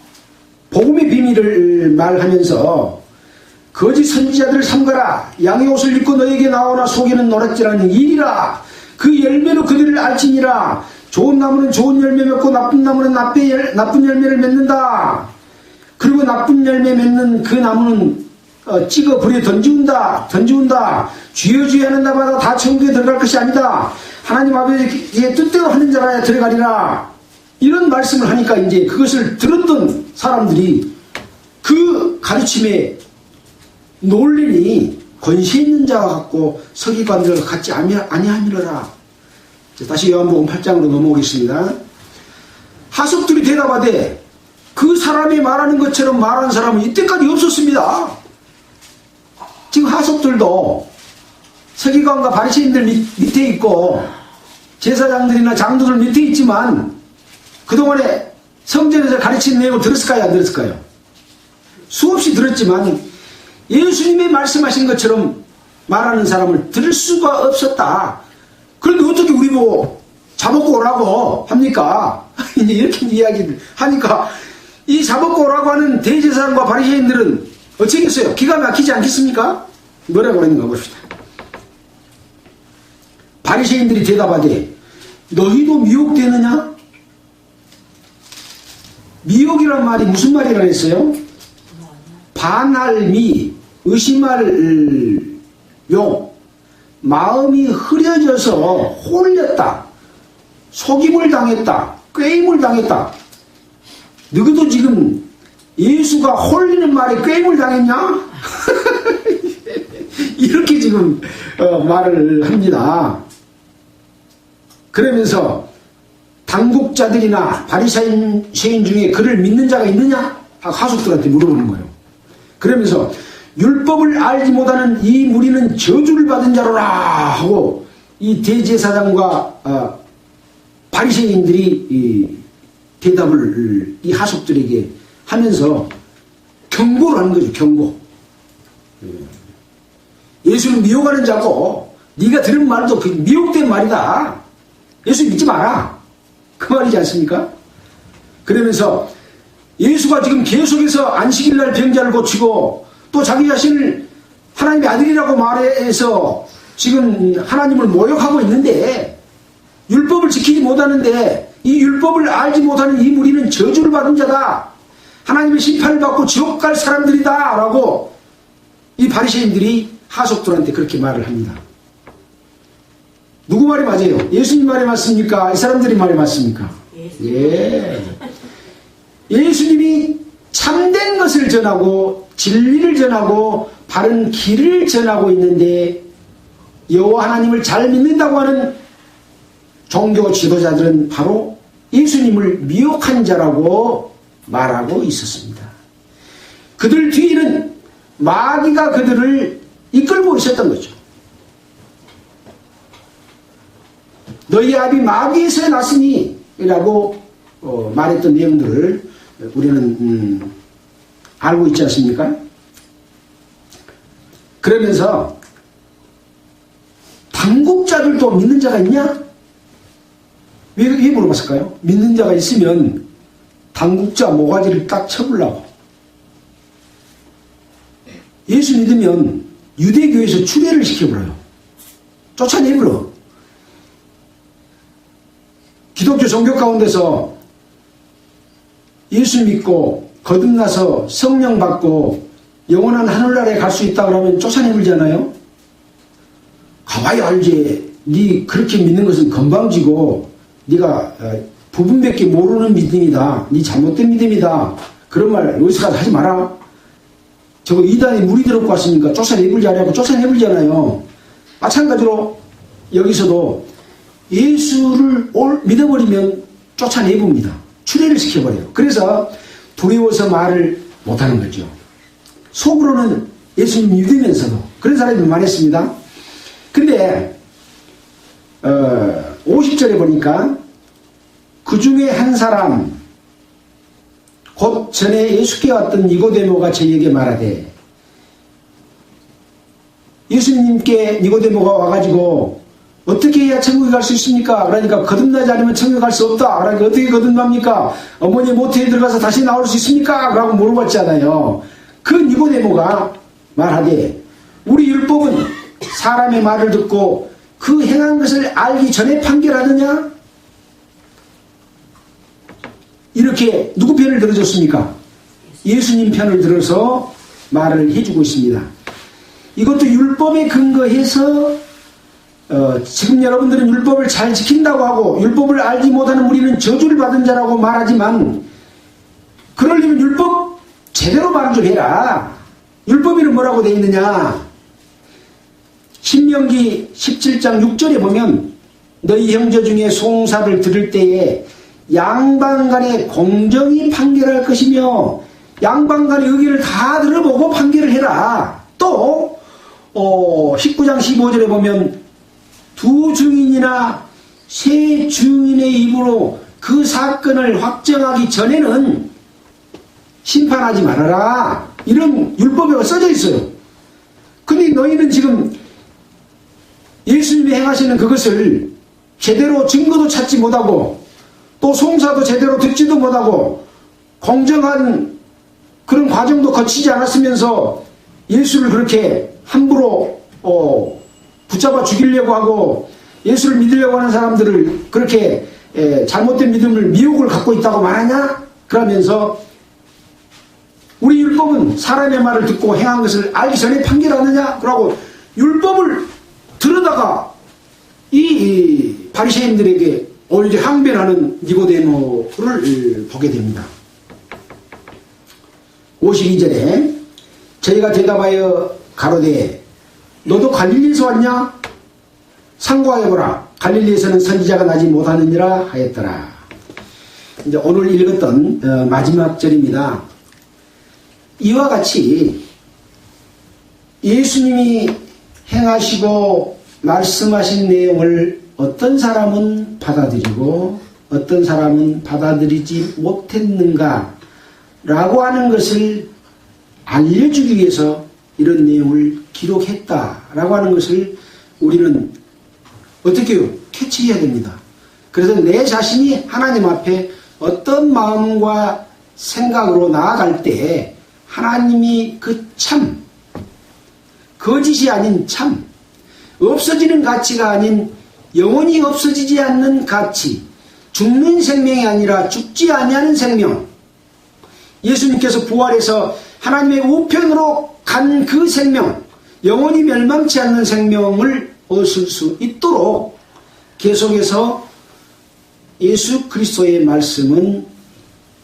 복음의 비밀을 말하면서 거짓 선지자들을 삼가라. 양의 옷을 입고 너에게 나오나 속에는 노략질하는 일이라. 그 열매로 그들을 알지니라. 좋은 나무는 좋은 열매 맺고 나쁜 나무는 나쁜 열매를 맺는다. 그리고 나쁜 열매 맺는 그 나무는 찍어 불에 던지운다. 쥐어쥐어 하는 자마다 다 천국에 들어갈 것이 아니다. 하나님 아버지의 뜻대로 하는 자라야 들어가리라. 이런 말씀을 하니까 이제 그것을 들었던 사람들이 그 가르침에 놀리니 권세 있는 자와 같고 서기관들과 같지 아니함이로라. 다시 요한복음 8장으로 넘어오겠습니다. 하석들이 대답하되 그 사람이 말하는 것처럼 말하는 사람은 이때까지 없었습니다. 지금 하석들도 서기관과 바리새인들 밑에 있고 제사장들이나 장로들 밑에 있지만 그동안에 성전에서 가르친 내용을 들었을까요? 안 들었을까요? 수없이 들었지만 예수님이 말씀하신 것처럼 말하는 사람을 들을 수가 없었다. 그런데 어떻게 우리 보고 잡아고 오라고 합니까? 이제 이렇게 이야기를 하니까 이 잡아고 오라고 하는 대제사장과 바리새인들은 어쩌겠어요? 기가 막히지 않겠습니까? 뭐라고 하는가 봅시다. 바리새인들이 대답하되 너희도 미혹되느냐? 미혹이란 말이 무슨 말이라 했어요? 반할 미, 의심할 용, 마음이 흐려져서 홀렸다, 속임을 당했다, 꾀임을 당했다. 너희도 지금 예수가 홀리는 말에 꾀임을 당했냐? 이렇게 지금 말을 합니다. 그러면서 당국자들이나 바리새인 중에 그를 믿는 자가 있느냐? 하석들한테 물어보는 거예요. 그러면서 율법을 알지 못하는 이 무리는 저주를 받은 자로라 하고 이 대제사장과 바리새인들이 대답을 이 하석들에게 하면서 경고를 하는 거죠. 경고. 예수는 미혹하는 자고 네가 들은 말도 그 미혹된 말이다. 예수 믿지 마라. 그 말이지 않습니까? 그러면서 예수가 지금 계속해서 안식일날 병자를 고치고 또 자기 자신을 하나님의 아들이라고 말해서 지금 하나님을 모욕하고 있는데 율법을 지키지 못하는데 이 율법을 알지 못하는 이 무리는 저주를 받은 자다. 하나님의 심판을 받고 지옥 갈 사람들이다 라고 이 바리새인들이 하석들한테 그렇게 말을 합니다. 누구 말이 맞아요? 예수님 말이 맞습니까? 이 사람들이 말이 맞습니까? 예. 예수님이 참된 것을 전하고 진리를 전하고 바른 길을 전하고 있는데 여호와 하나님을 잘 믿는다고 하는 종교 지도자들은 바로 예수님을 미혹한 자라고 말하고 있었습니다. 그들 뒤에는 마귀가 그들을 이끌고 있었던 거죠. 너희 아비 마귀에서 났으니 라고 말했던 내용들을 우리는 알고 있지 않습니까? 그러면서 당국자들도 믿는 자가 있냐? 왜 물어봤을까요? 믿는 자가 있으면 당국자 모가지를 딱 쳐보려고. 예수 믿으면 유대교에서 추례를 시켜버려요. 쫓아내버려. 기독교 종교 가운데서 예수 믿고 거듭나서 성령 받고 영원한 하늘나라에 갈 수 있다 그러면 쫓아내버리잖아요. 가봐야 알지. 네 그렇게 믿는 것은 건방지고 네가 부분밖에 모르는 믿음이다. 네 잘못된 믿음이다. 그런 말 여기서 가서 하지 마라. 저거 이단에 물이 들어고 왔으니까 쫓아내버리지 않냐고 쫓아내버리잖아요. 마찬가지로 여기서도 예수를 믿어버리면 쫓아내봅니다. 추례를 시켜버려요. 그래서 두려워서 말을 못하는 거죠. 속으로는 예수님 믿으면서도 그런 사람이 많았습니다. 근데 50절에 보니까 그 중에 한 사람 곧 전에 예수께 왔던 니고데모가 저에게 말하되, 예수님께 니고데모가 와가지고 어떻게 해야 천국에 갈 수 있습니까? 그러니까 거듭나지 않으면 천국에 갈 수 없다. 그러니까 어떻게 거듭납니까? 어머니 모태에 들어가서 다시 나올 수 있습니까? 라고 물어봤잖아요. 그 니고데모가 말하되, 우리 율법은 사람의 말을 듣고 그 행한 것을 알기 전에 판결하느냐? 이렇게 누구 편을 들어줬습니까? 예수님 편을 들어서 말을 해주고 있습니다. 이것도 율법에 근거해서 지금 여러분들은 율법을 잘 지킨다고 하고 율법을 알지 못하는 우리는 저주를 받은 자라고 말하지만, 그러려면 율법 제대로 말을 좀 해라. 율법에는 뭐라고 되어 있느냐? 신명기 17장 6절에 보면 너희 형제 중에 송사를 들을 때에 양방간에 공정히 판결할 것이며 양방간의 의견을 다 들어보고 판결을 해라. 또 19장 15절에 보면 두 증인이나 세 증인의 입으로 그 사건을 확정하기 전에는 심판하지 말아라. 이런 율법에 써져 있어요. 근데 너희는 지금 예수님이 행하시는 그것을 제대로 증거도 찾지 못하고 또 송사도 제대로 듣지도 못하고 공정한 그런 과정도 거치지 않았으면서 예수를 그렇게 함부로 붙잡아 죽이려고 하고 예수를 믿으려고 하는 사람들을 그렇게 잘못된 믿음을 미혹을 갖고 있다고 말하냐? 그러면서 우리 율법은 사람의 말을 듣고 행한 것을 알기 전에 판결하느냐? 그러고 율법을 들어다가 이 바리새인들에게 오히려 항변하는 니고데모를 보게 됩니다. 52절에 저희가 대답하여 가로되 너도 갈릴리에서 왔냐? 상고하여보라. 갈릴리에서는 선지자가 나지 못하느니라 하였더라. 이제 오늘 읽었던 마지막 절입니다. 이와 같이 예수님이 행하시고 말씀하신 내용을 어떤 사람은 받아들이고 어떤 사람은 받아들이지 못했는가 라고 하는 것을 알려주기 위해서 이런 내용을 기록했다라고 하는 것을 우리는 어떻게 해요? 캐치해야 됩니다. 그래서 내 자신이 하나님 앞에 어떤 마음과 생각으로 나아갈 때 하나님이 그 참, 거짓이 아닌 참, 없어지는 가치가 아닌 영원히 없어지지 않는 가치, 죽는 생명이 아니라 죽지 아니하는 생명, 예수님께서 부활해서 하나님의 우편으로 간 그 생명, 영원히 멸망치 않는 생명을 얻을 수 있도록 계속해서 예수 그리스도의 말씀은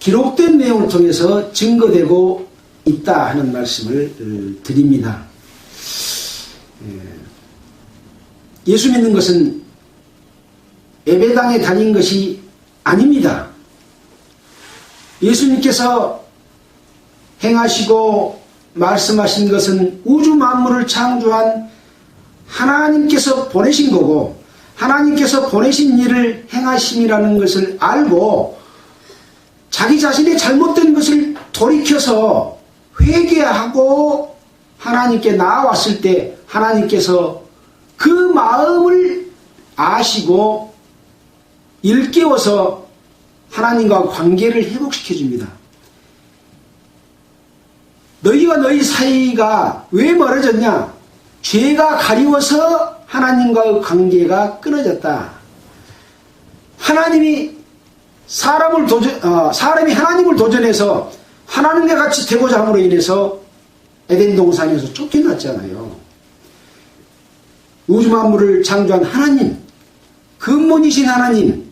기록된 내용을 통해서 증거되고 있다 하는 말씀을 드립니다. 예수 믿는 것은 예배당에 다닌 것이 아닙니다. 예수님께서 행하시고 말씀하신 것은 우주 만물을 창조한 하나님께서 보내신 거고 하나님께서 보내신 일을 행하심이라는 것을 알고 자기 자신의 잘못된 것을 돌이켜서 회개하고 하나님께 나아왔을 때 하나님께서 그 그 마음을 아시고 일깨워서 하나님과 관계를 회복시켜 줍니다. 너희와 너희 사이가 왜 멀어졌냐? 죄가 가리워서 하나님과의 관계가 끊어졌다. 사람이 하나님을 도전해서 하나님과 같이 되고자 함으로 인해서 에덴 동산에서 쫓겨났잖아요. 우주 만물을 창조한 하나님, 근본이신 하나님,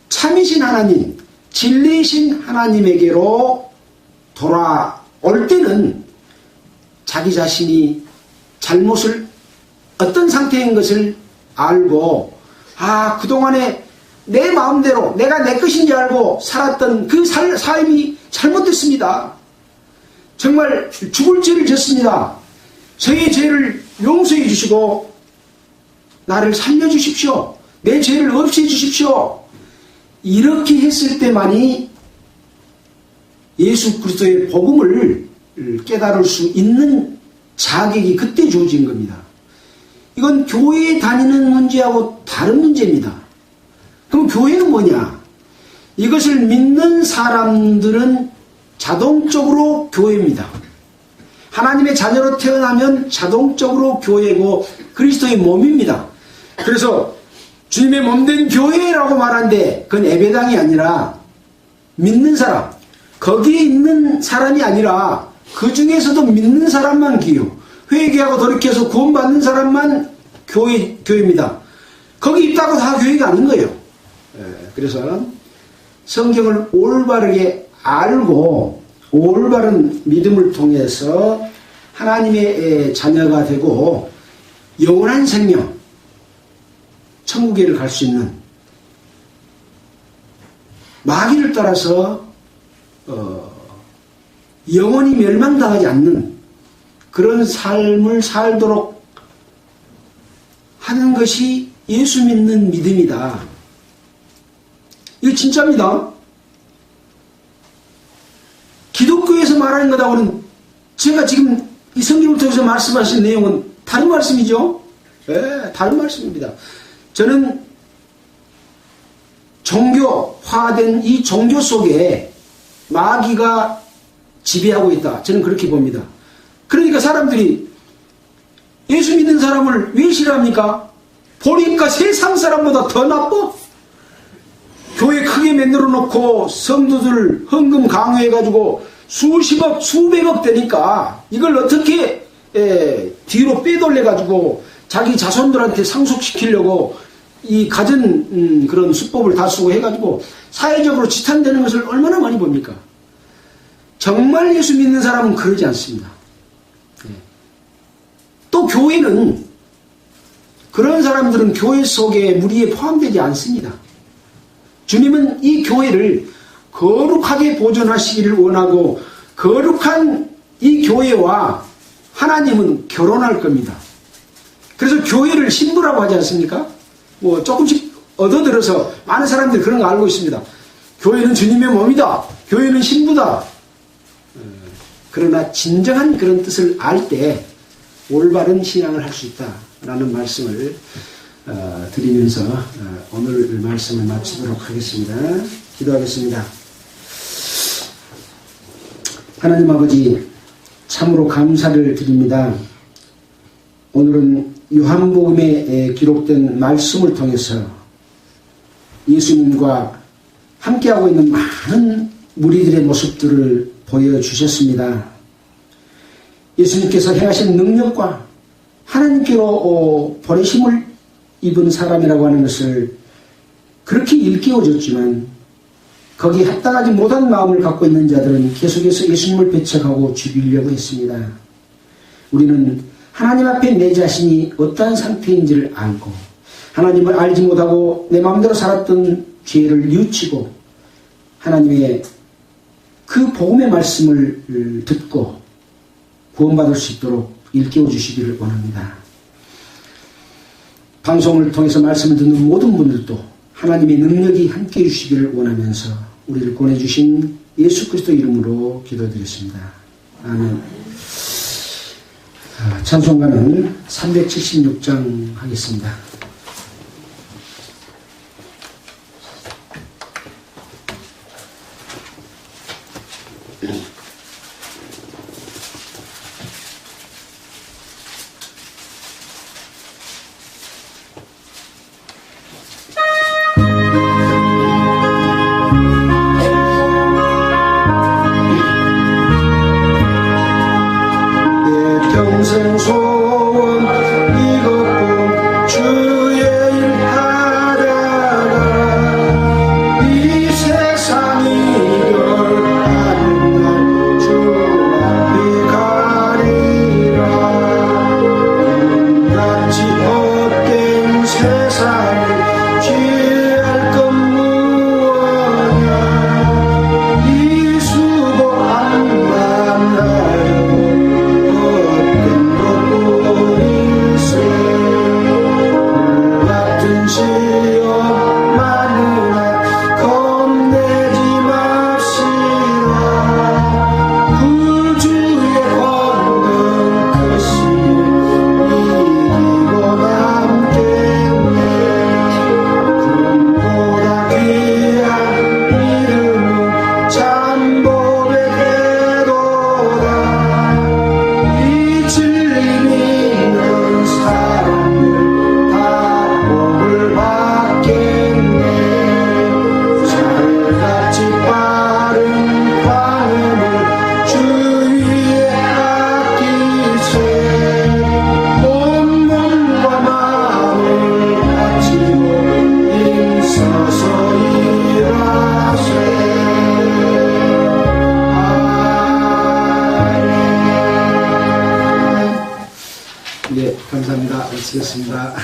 참이신 하나님, 진리이신 하나님에게로 돌아올 때는 자기 자신이 잘못을 어떤 상태인 것을 알고, 그동안에 내 마음대로 내가 내 것인지 알고 살았던 그 삶이 잘못됐습니다. 정말 죽을 죄를 졌습니다. 저의 죄를 용서해 주시고 나를 살려주십시오. 내 죄를 없애해 주십시오. 이렇게 했을 때만이 예수 그리스도의 복음을 깨달을 수 있는 자격이 그때 주어진 겁니다. 이건 교회에 다니는 문제하고 다른 문제입니다. 그럼 교회는 뭐냐? 이것을 믿는 사람들은 자동적으로 교회입니다. 하나님의 자녀로 태어나면 자동적으로 교회고 그리스도의 몸입니다. 그래서 주님의 몸된 교회라고 말하는데 그건 예배당이 아니라 믿는 사람, 거기에 있는 사람이 아니라 그 중에서도 믿는 사람만 기요. 회개하고 돌이켜서 구원받는 사람만 교회입니다. 거기 있다고 다 교회가 아닌 거예요. 그래서 성경을 올바르게 알고 올바른 믿음을 통해서 하나님의 자녀가 되고 영원한 생명, 천국에를 갈 수 있는, 마귀를 따라서 영원히 멸망당하지 않는 그런 삶을 살도록 하는 것이 예수 믿는 믿음이다. 이거 진짜입니다. 기독교에서 말하는 것하고는 제가 지금 이 성경을 통해서 말씀하신 내용은 다른 말씀이죠? 네, 다른 말씀입니다. 저는 종교화된 이 종교 속에 마귀가 지배하고 있다. 저는 그렇게 봅니다. 그러니까 사람들이 예수 믿는 사람을 왜 싫어합니까? 보니까 세상 사람보다 더 나빠. 교회 크게 만들어 놓고 성도들 헌금 강요해가지고 수십억, 수백억 되니까 이걸 어떻게 뒤로 빼돌려가지고 자기 자손들한테 상속시키려고 이 가진 그런 수법을 다 쓰고 해가지고 사회적으로 지탄되는 것을 얼마나 많이 봅니까? 정말 예수 믿는 사람은 그러지 않습니다. 또 교회는, 그런 사람들은 교회 속에 무리에 포함되지 않습니다. 주님은 이 교회를 거룩하게 보존하시기를 원하고 거룩한 이 교회와 하나님은 결혼할 겁니다. 그래서 교회를 신부라고 하지 않습니까? 뭐 조금씩 얻어들어서 많은 사람들이 그런 거 알고 있습니다. 교회는 주님의 몸이다. 교회는 신부다. 그러나 진정한 그런 뜻을 알 때 올바른 신앙을 할 수 있다라는 말씀을 드리면서 오늘 말씀을 마치도록 하겠습니다. 기도하겠습니다. 하나님 아버지, 참으로 감사를 드립니다. 오늘은 요한복음에 기록된 말씀을 통해서 예수님과 함께하고 있는 많은 무리들의 모습들을 보여주셨습니다. 예수님께서 행하신 능력과 하나님께로 보내심을 입은 사람이라고 하는 것을 그렇게 일깨워줬지만 거기에 합당하지 못한 마음을 갖고 있는 자들은 계속해서 예수님을 배척하고 죽이려고 했습니다. 우리는 하나님 앞에 내 자신이 어떠한 상태인지를 알고 하나님을 알지 못하고 내 마음대로 살았던 죄를 뉘우치고 하나님의 그 복음의 말씀을 듣고 구원받을 수 있도록 일깨워 주시기를 원합니다. 방송을 통해서 말씀을 듣는 모든 분들도 하나님의 능력이 함께해 주시기를 원하면서 우리를 보내주신 예수 그리스도 이름으로 기도드렸습니다. 아멘. 찬송가는 376장 하겠습니다. 평생 소원 이것뿐 주의 일 하다가 이 세상이 별하는 날 주 앞에 가리라. 꿈같이 헛된 세상을 취할 것 무엇냐. 이 수고 안 만나요. 네, 감사합니다. 마치겠습니다.